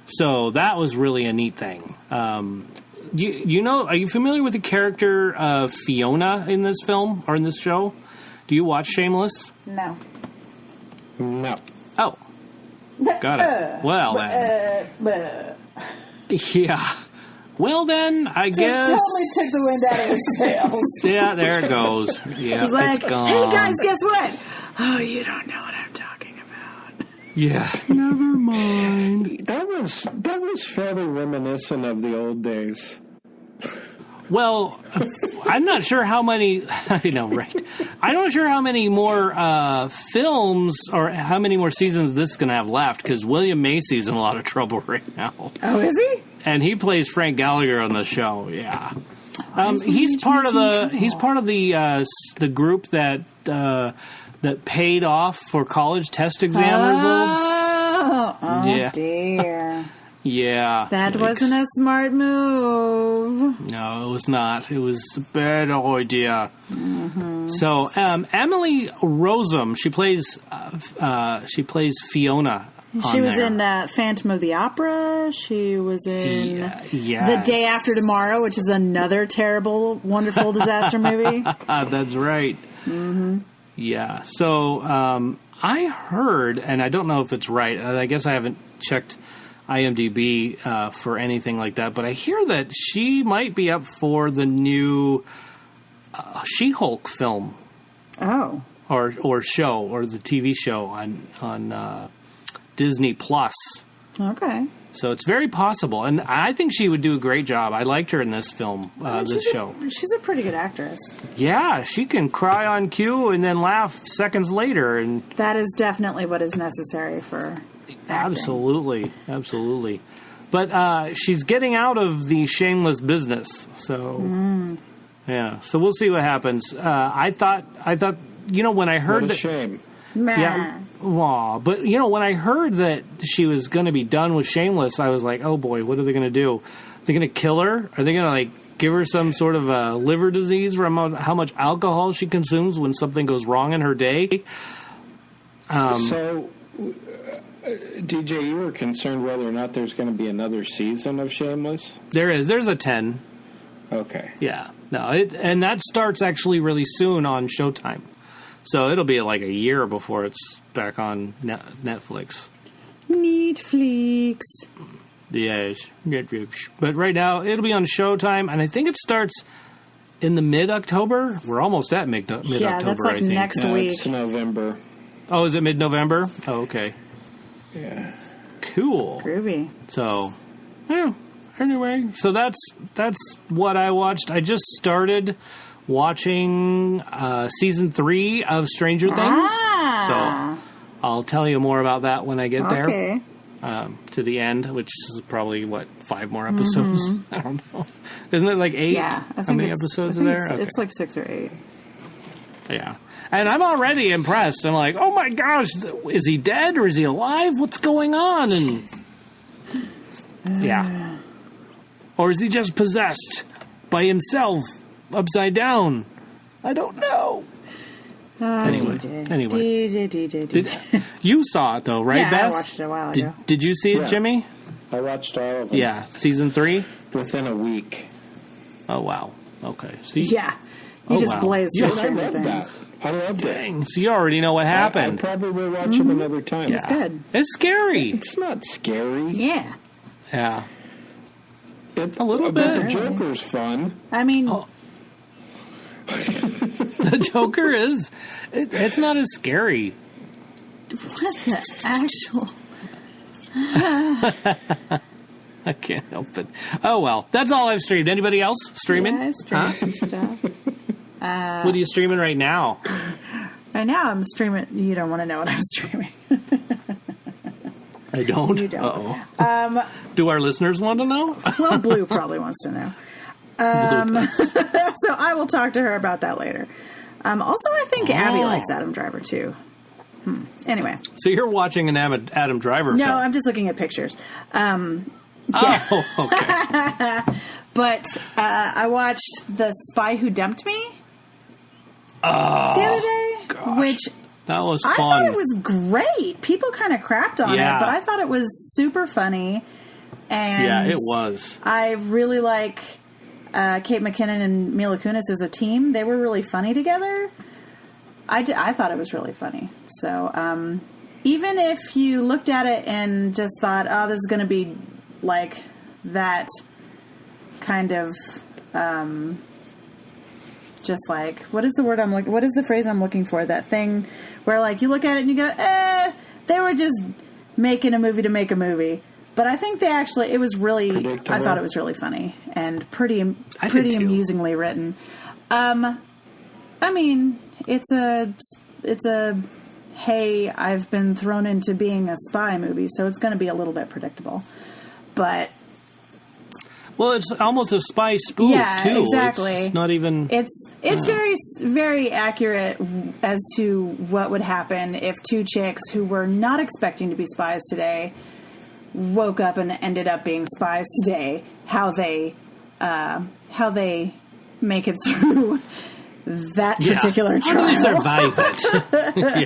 So that was really a neat thing. You know, are you familiar with the character of Fiona in this film or in this show? Do you watch Shameless? No. No. Oh. Got it. Well, then. Yeah. Well, then, I guess. Just totally took the wind out of his sails. Yeah, there it goes. Yeah, He's like, it's gone. hey, guys, guess what? Oh, you don't know what I'm talking about. Yeah, never mind. That was fairly reminiscent of the old days. Well, I'm not sure how many. I know, right? I'm not sure how many more films or how many more seasons this is going to have left because William Macy's in a lot of trouble right now. Oh, is he? And he plays Frank Gallagher on the show. Yeah, he's part of the group that paid off for college test exam results. Oh yeah. Dear. Yeah. That wasn't a smart move. No, it was not. It was a bad idea. Mm-hmm. So, Emily Rossum, she plays Fiona. She was in Phantom of the Opera. She was in The Day After Tomorrow, which is another terrible, wonderful disaster movie. That's right. Mm-hmm. Yeah. So, I heard, and I don't know if it's right, I guess I haven't checked IMDb for anything like that, but I hear that she might be up for the new She-Hulk film. Oh. Or show, or the TV show on Disney Plus. Okay. So it's very possible, and I think she would do a great job. I liked her in this film, show. She's a pretty good actress. Yeah, she can cry on cue and then laugh seconds later, and that is definitely what is necessary for acting. Absolutely. But she's getting out of the Shameless business, so yeah. So we'll see what happens. I thought, when I heard what a that, shame. Yeah. Aw, but when I heard that she was going to be done with Shameless, I was like, oh boy, what are they going to do? Are they going to kill her? Are they going to give her some sort of a liver disease from how much alcohol she consumes when something goes wrong in her day? So, DJ, you were concerned whether or not there's going to be another season of Shameless? There is. There's a 10. Okay. Yeah. No, and that starts actually really soon on Showtime. So it'll be like a year before it's back on Netflix. Netflix. Yes, Netflix. But right now, it'll be on Showtime, and I think it starts in the mid-October. We're almost at mid-October, yeah, that's like I think. next week. It's November. Oh, is it mid-November? Oh, okay. Yeah. Cool. Groovy. So, yeah. Anyway, so that's what I watched. I just started watching season 3 of Stranger Things. So I'll tell you more about that when I get there. To the end, which is probably, 5 more episodes? Mm-hmm. I don't know. Isn't it like 8? Yeah. I think How many episodes are there? It's like 6 or 8. Yeah. And I'm already impressed. I'm like, oh my gosh, is he dead or is he alive? What's going on? And yeah. Or is he just possessed by himself upside down? I don't know. Anyway. DJ. You saw it, though, right, Yeah, Beth? I watched it a while ago. Did you see it, Yeah. Jimmy? I watched all of them. Yeah, season 3? Within a week. Oh, wow. Okay. See? Yeah. You Oh, just wow. blazed Yeah, through I Stranger loved Things. that. I loved it. Dang, so you already know what happened. I'd probably watch them another time. It's good. It's scary. It's not scary. Yeah. Yeah. It, A little but bit. the Joker's fun. I mean, Oh. The Joker is... it's not as scary. what the actual... I can't help it. Oh, well. That's all I've streamed. Anybody else streaming? Yeah, I streamed some stuff. What are you streaming right now? Right now I'm streaming... You don't want to know what I'm streaming. I don't? You don't. Uh-oh. Do our listeners want to know? Well, Blue probably wants to know. Blue does. So I will talk to her about that later. Also, I think Abby likes Adam Driver, too. Anyway. So you're watching an Adam Driver No, film? I'm just looking at pictures. Yeah. Oh, okay. But I watched The Spy Who Dumped Me the other day, gosh. which That was I fun. thought it was great. People kind of crapped on Yeah. it, but I thought it was super funny. And Yeah, it was. I really like Kate McKinnon and Mila Kunis as a team. They were really funny together. I thought it was really funny. So even if you looked at it and just thought, oh, this is going to be like that kind of just like, what is the word what is the phrase I'm looking for? That thing where like you look at it and you go, they were just making a movie to make a movie. But I think it was really, I thought it was really funny and pretty amusingly written. I mean, it's a, hey, I've been thrown into being a spy movie, so it's going to be a little bit predictable. But well, it's almost a spy spoof, yeah, too. exactly. It's not even... It's very, very accurate as to what would happen if two chicks who were not expecting to be spies today woke up and ended up being spies today. How they make it through that particular trial. How do they survive it?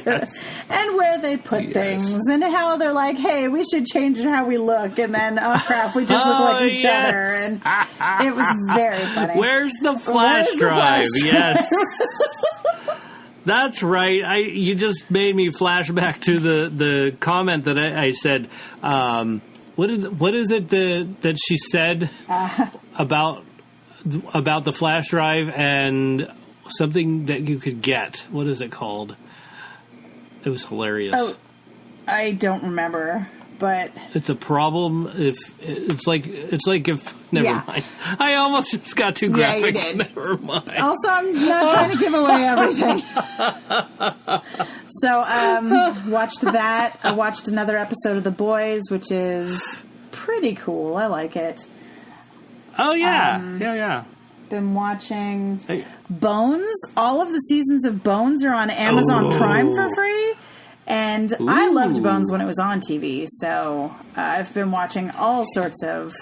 Yes. And where they put things, and how they're like, hey, we should change how we look, and then, oh crap, we just look like each other, and it was very funny. Where's the flash drive? Yes. That's right. You just made me flash back to the comment that I said. What is it that she said about the flash drive and something that you could get? What is it called? It was hilarious. Oh, I don't remember, but it's a problem if it's like if never mind. I almost just got too graphic. Yeah, you did. Never mind. Also, I'm not trying to give away everything. So, watched that. I watched another episode of The Boys, which is pretty cool. I like it. Oh yeah, yeah. Been watching Bones. All of the seasons of Bones are on Amazon Prime for free. And I loved Bones when it was on TV. So I've been watching all sorts of,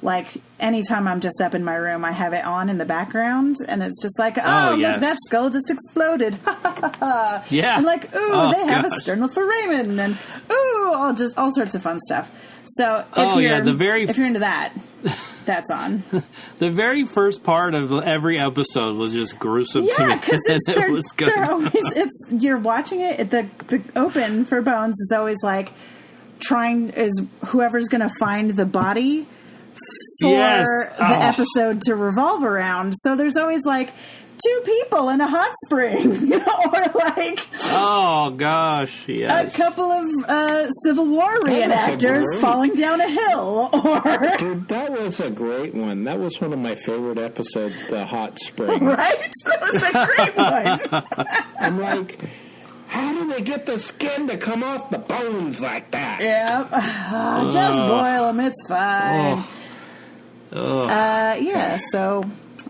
like, anytime I'm just up in my room, I have it on in the background. And it's just like, look, that skull just exploded. Yeah. And like, they have a sternal foramen. And, all sorts of fun stuff. So if you're into that, that's on. The very first part of every episode was just gruesome to me. Because it was good. You're watching it. The open for Bones is always like whoever's going to find the body for the episode to revolve around. So there's always like 2 people in a hot spring, or like, oh gosh, yes, a couple of Civil War reenactors falling down a hill, or dude, that was a great one. That was one of my favorite episodes, the hot spring. Right? That was a great one. I'm like, how do they get the skin to come off the bones like that? Yep. Just boil them. It's fine. So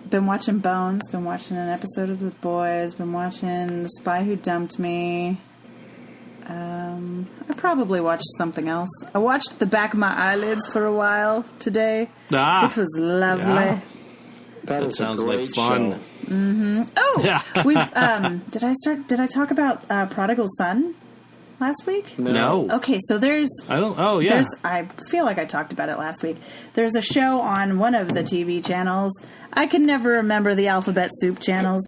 been watching Bones, been watching an episode of The Boys, been watching The Spy Who Dumped Me. I probably watched something else. I watched The Back of My Eyelids for a while today. It was lovely. That sounds like fun. Show. Oh, Yeah. we've. Did I talk about Prodigal Son last week? No. Okay, so there's. I don't. Oh, yeah. I feel like I talked about it last week. There's a show on one of the TV channels. I can never remember the alphabet soup channels.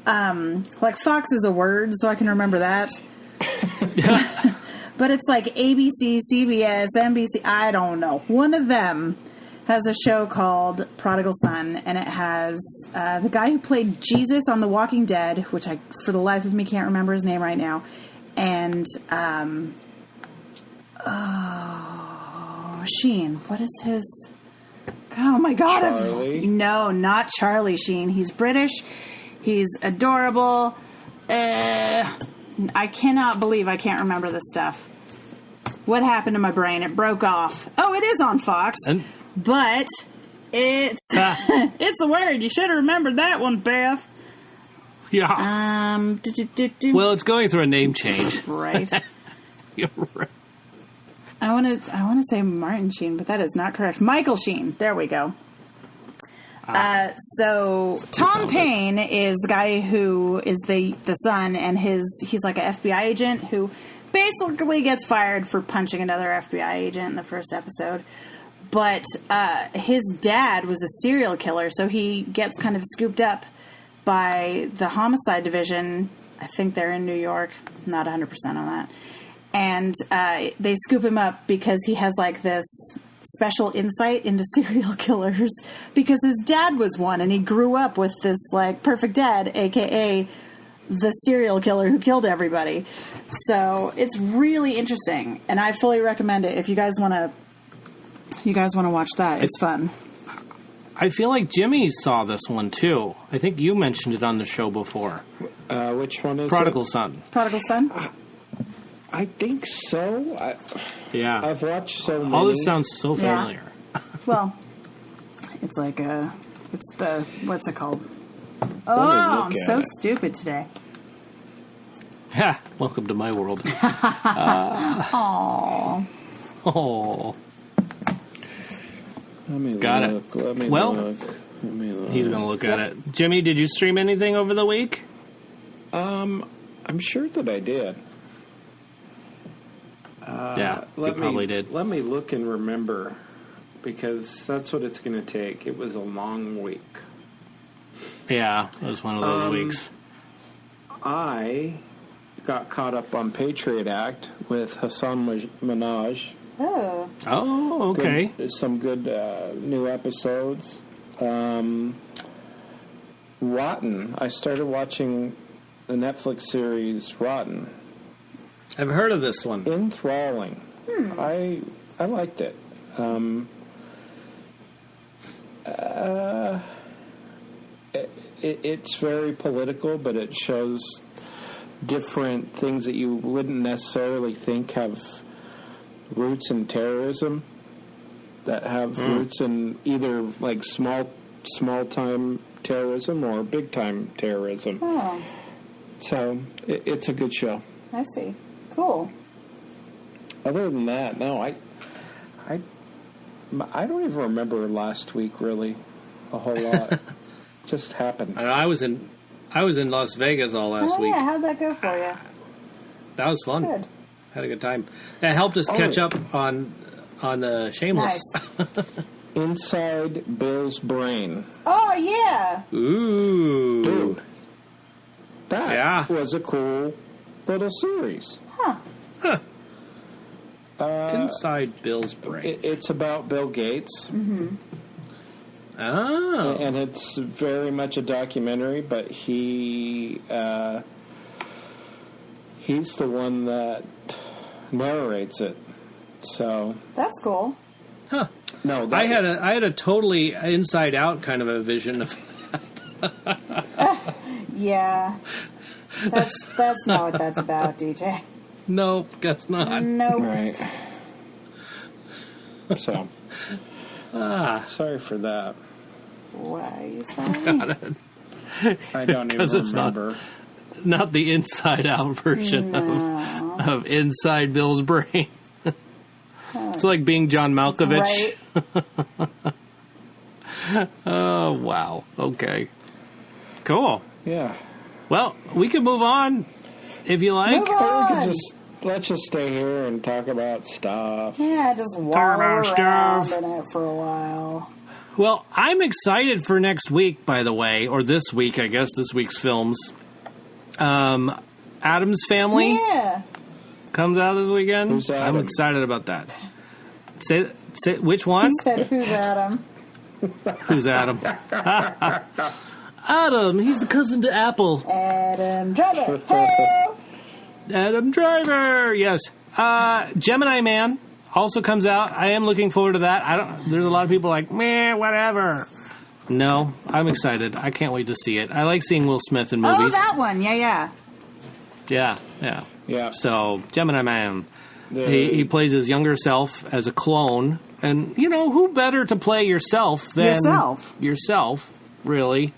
Like Fox is a word, so I can remember that. But it's like ABC, CBS, NBC. I don't know. One of them has a show called Prodigal Son, and it has the guy who played Jesus on The Walking Dead, which I, for the life of me, can't remember his name right now. And, Sheen. What is his... Oh, my God. Charlie? No, not Charlie Sheen. He's British. He's adorable. I cannot believe I can't remember this stuff. What happened to my brain? It broke off. Oh, it is on Fox. But it's it's a word. You should have remembered that one, Beth. Yeah. Well, it's going through a name change. Right. You're right. I want to say Martin Sheen, but that is not correct. Michael Sheen. There we go. So Tom Paine is the guy who is the son, and he's like an FBI agent who basically gets fired for punching another FBI agent in the first episode. But his dad was a serial killer, so he gets kind of scooped up by the homicide division. I think they're in New York. Not 100% on that. And they scoop him up because he has like this special insight into serial killers because his dad was one, and he grew up with this like perfect dad, aka the serial killer who killed everybody. So it's really interesting, and I fully recommend it if you guys want to watch that. It's fun. I feel like Jimmy saw this one too. I think you mentioned it on the show before. Which one is Prodigal Son. Prodigal Son? I think so. Yeah. I've watched so many. All this sounds so familiar. Well, it's like what's it called? Oh, I'm so stupid today. Ha! Welcome to my world. Aww. Oh. Let me Got look. it. Let me Well, look. He's going to look at it. Jimmy, did you stream anything over the week? I'm sure that I did. Yeah, you probably did. Let me look and remember, because that's what it's going to take. It was a long week. Yeah, it was one of those weeks. I got caught up on Patriot Act with Hassan Minaj. Oh. Oh, okay. Some good new episodes. Rotten. I started watching the Netflix series Rotten. I've heard of this one. Enthralling. I liked it. It's very political, but it shows different things that you wouldn't necessarily think have roots in terrorism, that have roots in either like small time terrorism or big time terrorism. Oh. So it's a good show. I see. Cool. Other than that, no, I don't even remember last week really a whole lot. Just happened. I was in Las Vegas all last week. Yeah, how'd that go for you? That was fun. Good. Had a good time. That helped us catch up on Shameless. Nice. Inside Bill's Brain. Oh, yeah. Ooh. Dude. That Yeah. was a cool little series. Huh. Inside Bill's Brain. It's about Bill Gates. Mm-hmm. Oh. And it's very much a documentary, but he's the one that narrates it. So That's cool. Huh. no, I had a totally inside out kind of a vision of Yeah. That's not what that's about, DJ. Nope, guess not. Nope. right. So sorry for that. Why are you sorry? Got it. I don't even 'Cause it's remember. Not the inside out version of Inside Bill's Brain. It's like being John Malkovich. Right. Oh, wow. Okay. Cool. Yeah. Well, we can move on if you like. Move Or we on. could let's just stay here and talk about stuff. Yeah, just wallow about around stuff. in it for a while. Well, I'm excited for next week, by the way, or this week, I guess, this week's films. Addams Family Yeah. comes out this weekend. Who's I'm Adam? excited about that. Say which one? He said, who's Adam? Who's Adam? Adam, he's the cousin to Apple. Adam Driver. Hey! Adam Driver, yes. Gemini Man also comes out. I am looking forward to that. There's a lot of people like, meh, whatever. No, I'm excited. I can't wait to see it. I like seeing Will Smith in movies. Oh, that one. Yeah. Yeah. So, Gemini Man. He plays his younger self as a clone. And, who better to play yourself than yourself, really.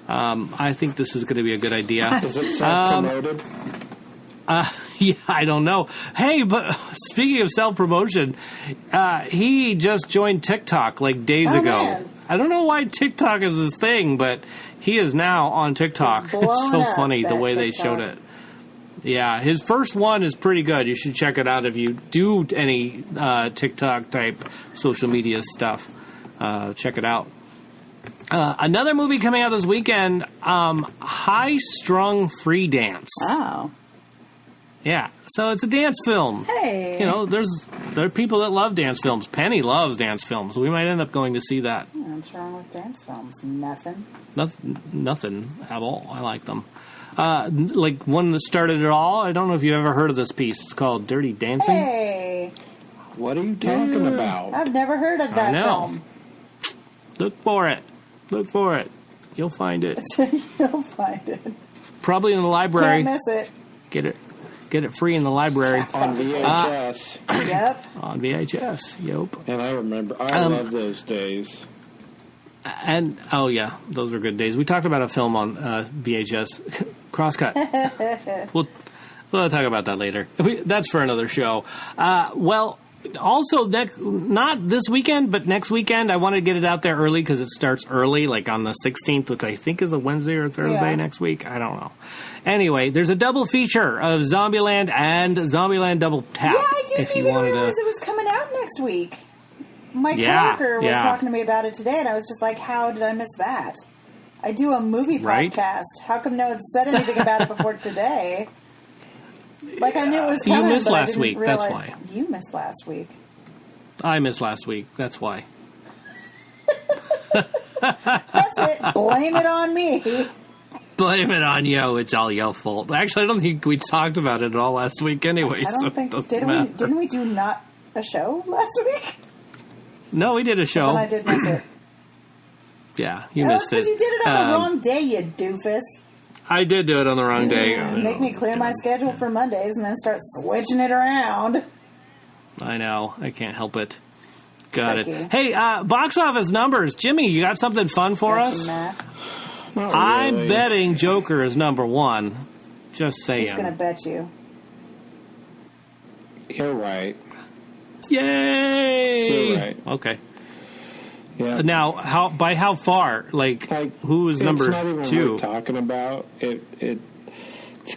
I think this is going to be a good idea. Is it self-promoted? Yeah, I don't know. Hey, but speaking of self-promotion, he just joined TikTok like days ago. Man. I don't know why TikTok is his thing, but he is now on TikTok. It's so funny the way they showed it. Yeah, his first one is pretty good. You should check it out if you do any TikTok-type social media stuff. Check it out. Another movie coming out this weekend, High Strung Free Dance. Oh. Yeah, so it's a dance film. Hey. There are people that love dance films. Penny loves dance films. We might end up going to see that. What's wrong with dance films? Nothing. Nothing at all. I like them. Like one that started it all. I don't know if you've ever heard of this piece. It's called Dirty Dancing. Hey. What are you talking about? I've never heard of that I know. film. Look for it. You'll find it. You'll find it. Probably in the library. Can't miss it. Get it free in the library. On VHS. Yep. On VHS. Yep. And I remember. I love those days. And, oh yeah, those were good days. We talked about a film on VHS, Crosscut. We'll talk about that later. That's for another show. Well, also, not this weekend, but next weekend, I want to get it out there early because it starts early, like on the 16th, which I think is a Wednesday or Thursday next week. I don't know. Anyway, there's a double feature of Zombieland and Zombieland Double Tap. Yeah, I didn't even realize it was coming out next week. My coworker was talking to me about it today, and I was just like, how did I miss that? I do a movie podcast. How come no one said anything about it before today? Like, I knew it was coming, You missed but last I didn't week, realize. that's why. You missed last week. I missed last week, that's why. That's it. Blame it on me. Blame it on you. It's all your fault. Actually, I don't think we talked about it at all last week anyway. I don't think... Didn't we do not a show last week? No, we did a show. Then I did miss it. Yeah, you missed it. Because you did it on the wrong day, you doofus. I did do it on the wrong day. Make me clear my schedule for Mondays and then start switching it around. I know. I can't help it. Got Tricky. it. Hey, box office numbers. Jimmy, you got something fun for us? Not really. I'm betting Joker is number one. Just saying. He's going to bet you. You're right. Yay! You're right. Okay. Yeah. Now, by how far? Like who is number It's not even two? worth talking about. It's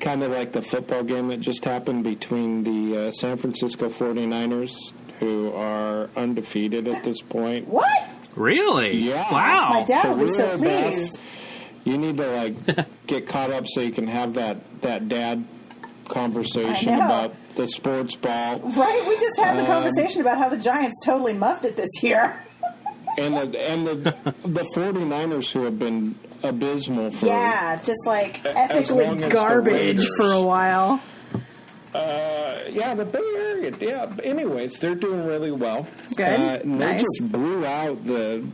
kind of like the football game that just happened between the San Francisco 49ers, who are undefeated at this point. What? Really? Yeah. Wow. My dad will be so we're pleased. You need to get caught up so you can have that dad conversation about the sports ball. Right? We just had the conversation about how the Giants totally muffed it this year. And the 49ers, who have been abysmal for just like as long epically as garbage the Raiders. for a while. the Bay Area. Yeah. Anyways, they're doing really well. Good. And they just blew out the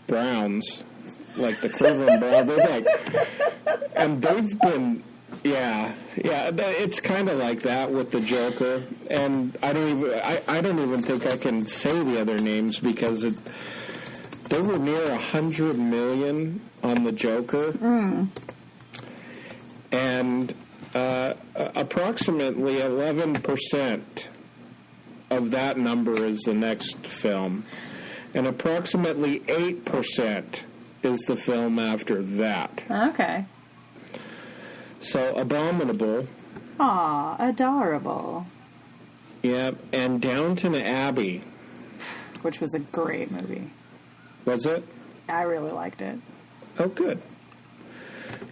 Browns, like the Cleveland Browns. They're and they've been. Yeah. It's kind of like that with the Joker, and I don't even think I can say the other names because they were near $100 million on the Joker, and approximately 11% of that number is the next film, and approximately 8% is the film after that. Okay. So, Abominable. Aw, adorable. Yep, and Downton Abbey. Which was a great movie. Was it? I really liked it. Oh, good.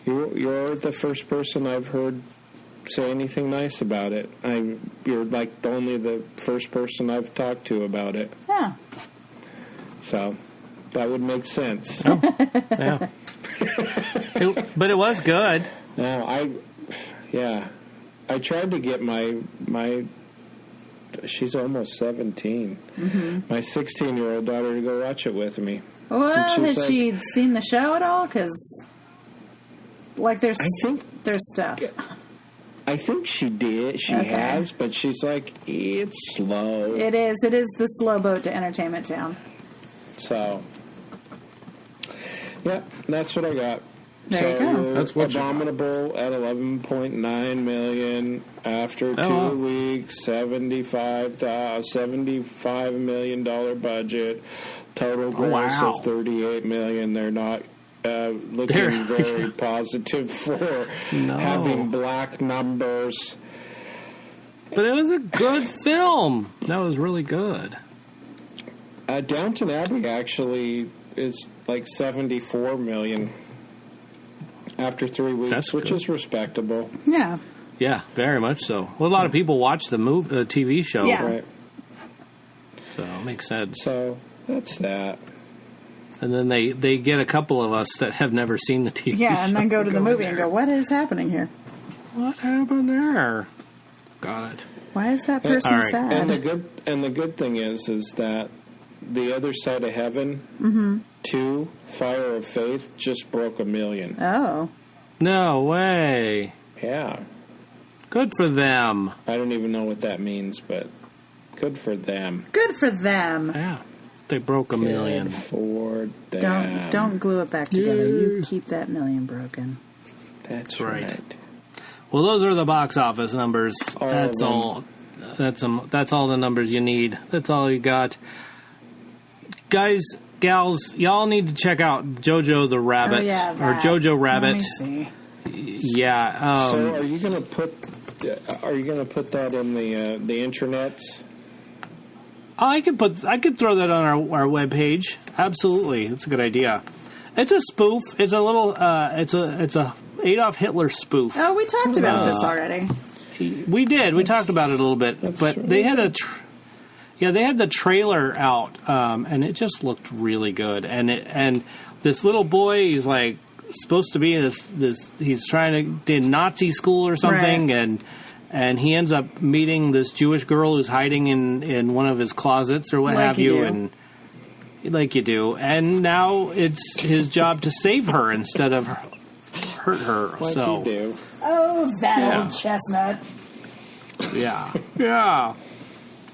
You're the first person I've heard say anything nice about it. You're like only the first person I've talked to about it. Yeah. So that would make sense. Oh, yeah. But it was good. No, I tried to get my she's almost 17. Mm-hmm. My 16-year-old daughter to go watch it with me. Well, has she seen the show at all? Because, like, there's stuff. I think she did. She has, but she's like, it's slow. It is. It is the slow boat to Entertainment Town. So, yeah, that's what I got. There you go. That's what Abominable at $11.9 million after 2 weeks, $75 million budget, total gross of $38 million. They're not looking very positive for having black numbers. But it was a good film. That was really good. Downton Abbey actually is like $74 million. After 3 weeks, which is respectable. Yeah. Yeah, very much so. Well, a lot of people watch the TV show. Yeah. Right. So it makes sense. So that's that. And then they get a couple of us that have never seen the TV show. Yeah, and then go to the movie and go, what is happening here? What happened there? Got it. Why is that person sad? And the good thing is that The Other Side of Heaven 2, Fire of Faith, just broke 1 million. Oh. No way. Yeah. Good for them. I don't even know what that means, but good for them. Good for them. Yeah. They broke 1 million. Good for them. Don't glue it back together. You keep that million broken. That's right. Well, those are the box office numbers. That's all. That's all the numbers you need. That's all you got. Guys, gals, y'all need to check out Jojo the Rabbit. Oh, yeah, or Jojo Rabbit. Let me see. Yeah. So are you gonna put that in the intranets? I could throw that on our webpage. Absolutely. That's a good idea. It's a spoof. It's a little it's a Adolf Hitler spoof. Oh, we talked about this already. We did. We talked about it a little bit, but they had they had the trailer out, and it just looked really good. And this little boy, he's like supposed to be this. He's trying to in Nazi school or something, right. and he ends up meeting this Jewish girl who's hiding in one of his closets or what have you, and like you do. And now it's his job to save her instead of hurt her. Like so you do. Oh, that old chestnut. Yeah.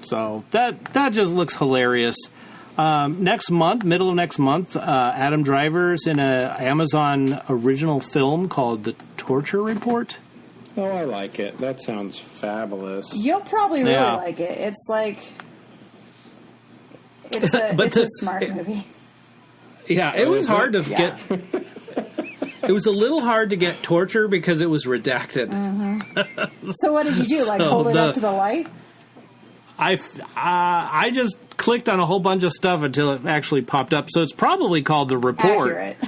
So that just looks hilarious. Next month, middle of next month, Adam Driver's in a Amazon original film called The Torture Report. Oh, I like it. That sounds fabulous. You'll probably really like it. It's like it's a smart movie. Yeah, it was hard to get. It was a little hard to get torture because it was redacted. Mm-hmm. So what did you do? Like hold it up to the light? I just clicked on a whole bunch of stuff until it actually popped up. So it's probably called The Report. Accurate.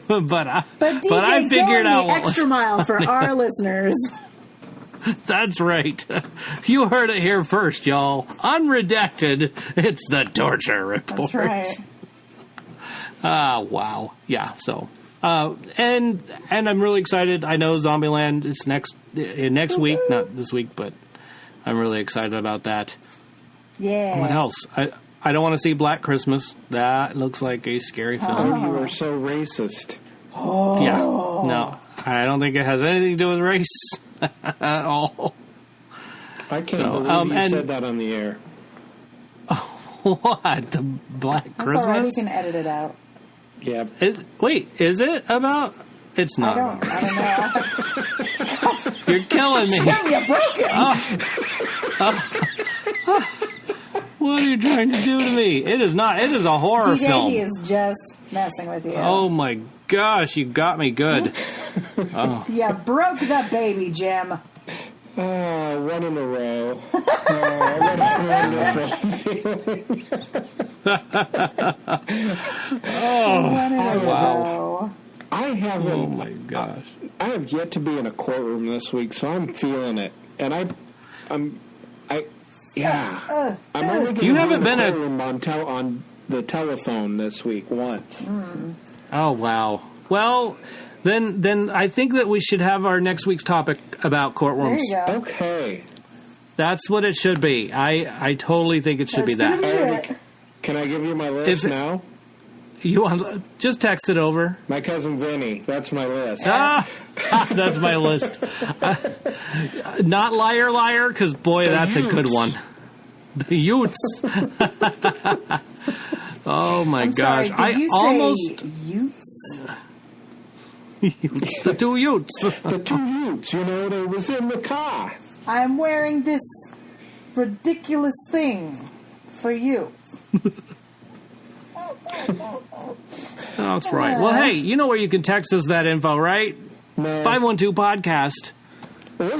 but DJ, I figured out the extra mile for our listeners. That's right. You heard it here first, y'all. Unredacted. It's The Torture Report. That's right. Wow. Yeah. So, and I'm really excited. I know Zombieland is next week, not this week, but I'm really excited about that. Yeah. What else? I don't want to see Black Christmas. That looks like a scary film. Oh, you are so racist. Oh. Yeah. No, I don't think it has anything to do with race at all. I can't believe you said that on the air. What? The Black Christmas? All right, we can edit it out. Yeah. Is it about... It's not about race. I don't know. You're killing me. Jim, you broke it. What are you trying to do to me? It is not. It is a horror DJ, film. he is just messing with you. Oh my gosh, you got me good. Oh. You broke the baby, Jim. One in a row. What One in a row. I haven't. Oh my gosh. I have yet to be in a courtroom this week, so I'm feeling it. And I'm only going You haven't been in a courtroom on the telephone this week once. Oh wow. Well, then I think that we should have our next week's topic about courtrooms. There you go. Okay. That's what it should be. I totally think it should be that. It. Can I give you my list now? You want just text it over? My cousin Vinny. That's my list. That's my list. Not liar, liar, because boy, that's a good one. The Utes. Oh my gosh! Sorry, did you say Utes? Utes. The two Utes. The two Utes. You know, they was in the car. I'm wearing this ridiculous thing for you. That's right. Well, hey, you know where you can text us that info, right? No. 512-podcast.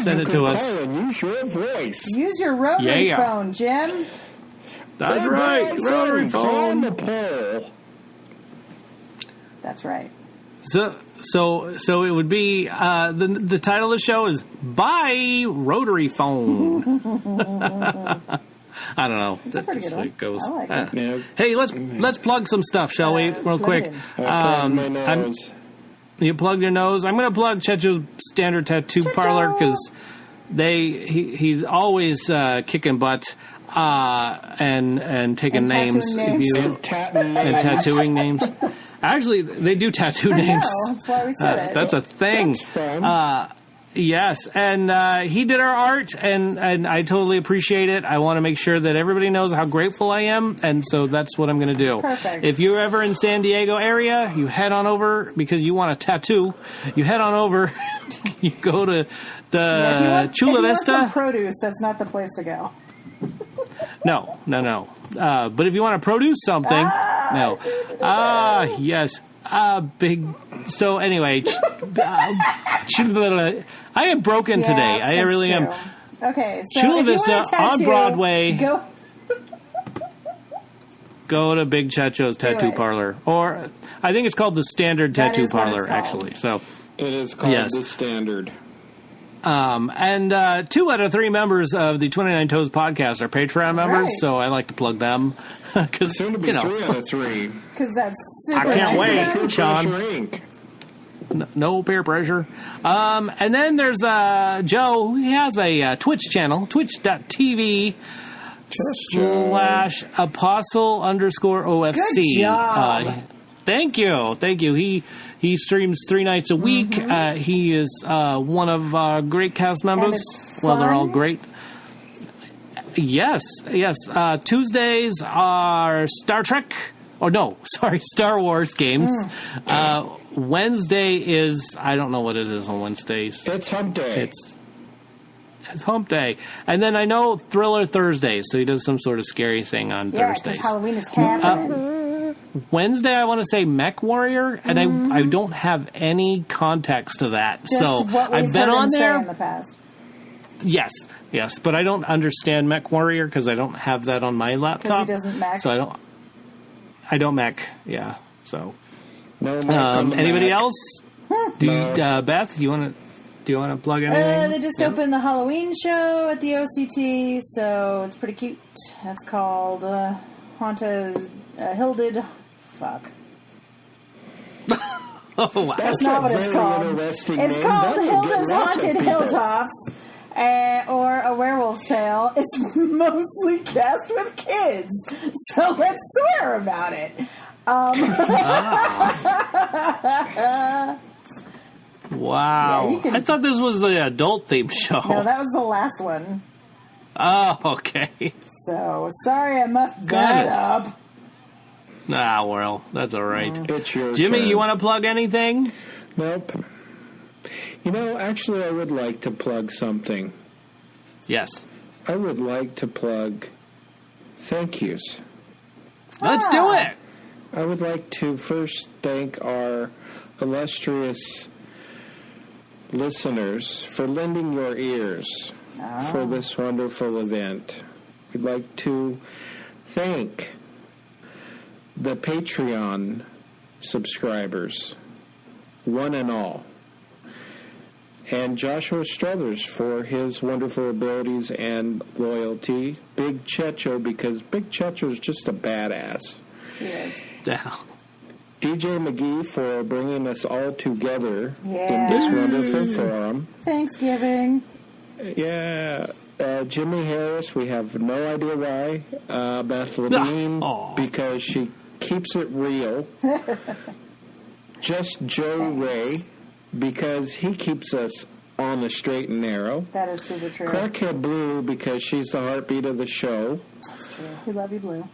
Send it to us. Call and use your voice. Use your rotary phone, Jim. That's right. Rotary phone. On the pole. That's right. So it would be the title of the show is Byeee Rotary Phone. I don't know. That's a pretty good one. It goes. I like it. Yeah. Hey, let's plug some stuff, shall we? Real quick. My nose. You plugged your nose. I'm going to plug Checho's Standard Tattoo Parlor because he's always kicking butt and taking names. And tattooing names. Actually, they do tattoo names. That's why we said it. That's a thing. That's fun. Yes, and he did our art, and I totally appreciate it. I want to make sure that everybody knows how grateful I am, and so that's what I'm going to do. Perfect. If you're ever in San Diego area, you head on over because you want a tattoo. You head on over. You go to the Chula Vista. If you want some produce, that's not the place to go. No. But if you want to produce something, no. Yes. Big. So anyway, I am broken today. I really am. Okay, so Chula if you Vista want a tattoo, on Broadway. Go to Big Checho's Tattoo Parlor, or I think it's called the Standard Tattoo Parlor, actually. So it is called the Standard. And 2 out of 3 members of the 29 Toes podcast are Patreon members, right. so I like to plug them. Soon to be 3 out of 3. Because that's super I can't nice. wait, Sean. No peer pressure. And then there's Joe, who has a Twitch channel, twitch.tv/apostle_OFC. Good job. Thank you. He streams 3 nights a week. He is one of our great cast members. Well, they're all great. Yes. Tuesdays are Star Wars games. Wednesday is, I don't know what it is on Wednesdays. It's hump day. It's hump day. And then I know Thriller Thursdays, so he does some sort of scary thing on Thursdays. Yeah, Halloween is happening. Wednesday, I want to say Mech Warrior, and I don't have any context to that. Just so what we've I've been heard on him there. say in the past. Yes, but I don't understand Mech Warrior because I don't have that on my laptop. Because he doesn't mech. So I don't mech. Yeah. So no mech anybody Mac. else? Beth, do you want to plug anything? They just opened the Halloween show at the OCT, so it's pretty cute. That's called Haunta's Hilded. Fuck. Oh wow! That's not what it's called. It's called Hilda's Haunted Hilltops, or A Werewolf's Tale. It's mostly cast with kids, so let's swear about it. Wow. Yeah, I thought this was the adult themed show. No, that was the last one. Oh, okay. So, sorry I muffed that up. Well, that's all right. It's your Jimmy, turn. you want to plug anything? Nope. Actually, I would like to plug something. Yes. I would like to plug thank yous. Let's do it. I would like to first thank our illustrious listeners for lending your ears for this wonderful event. We'd like to thank the Patreon subscribers, one and all, and Joshua Struthers for his wonderful abilities and loyalty. Big Checho, because Big Checho is just a badass. He is. Yeah. DJ McGee for bringing us all together in this wonderful forum. Thanksgiving. Yeah. Jimmy Harris, we have no idea why. Beth Levine, because she keeps it real. Just Joe Ray, because he keeps us on the straight and narrow. That is super true. Crackhead Blue, because she's the heartbeat of the show. That's true. We love you, Blue.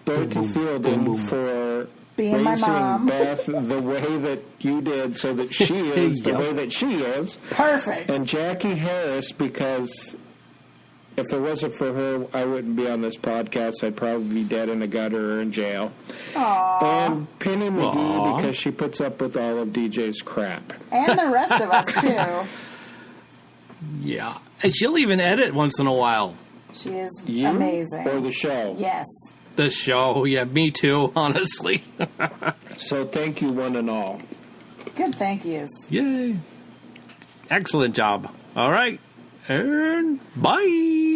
Dorothy Fielding for being my raising mom. Beth the way that you did so that she is the way that she is. Perfect. And Jackie Harris, because if it wasn't for her, I wouldn't be on this podcast. I'd probably be dead in a gutter or in jail. Aww. And Penny McGee, because she puts up with all of DJ's crap. And the rest of us, too. Yeah. And she'll even edit once in a while. She is You amazing. or the show? Yes. The show. Yeah, me too, honestly. So thank you, one and all. Good thank yous. Yay. Excellent job. All right. And bye.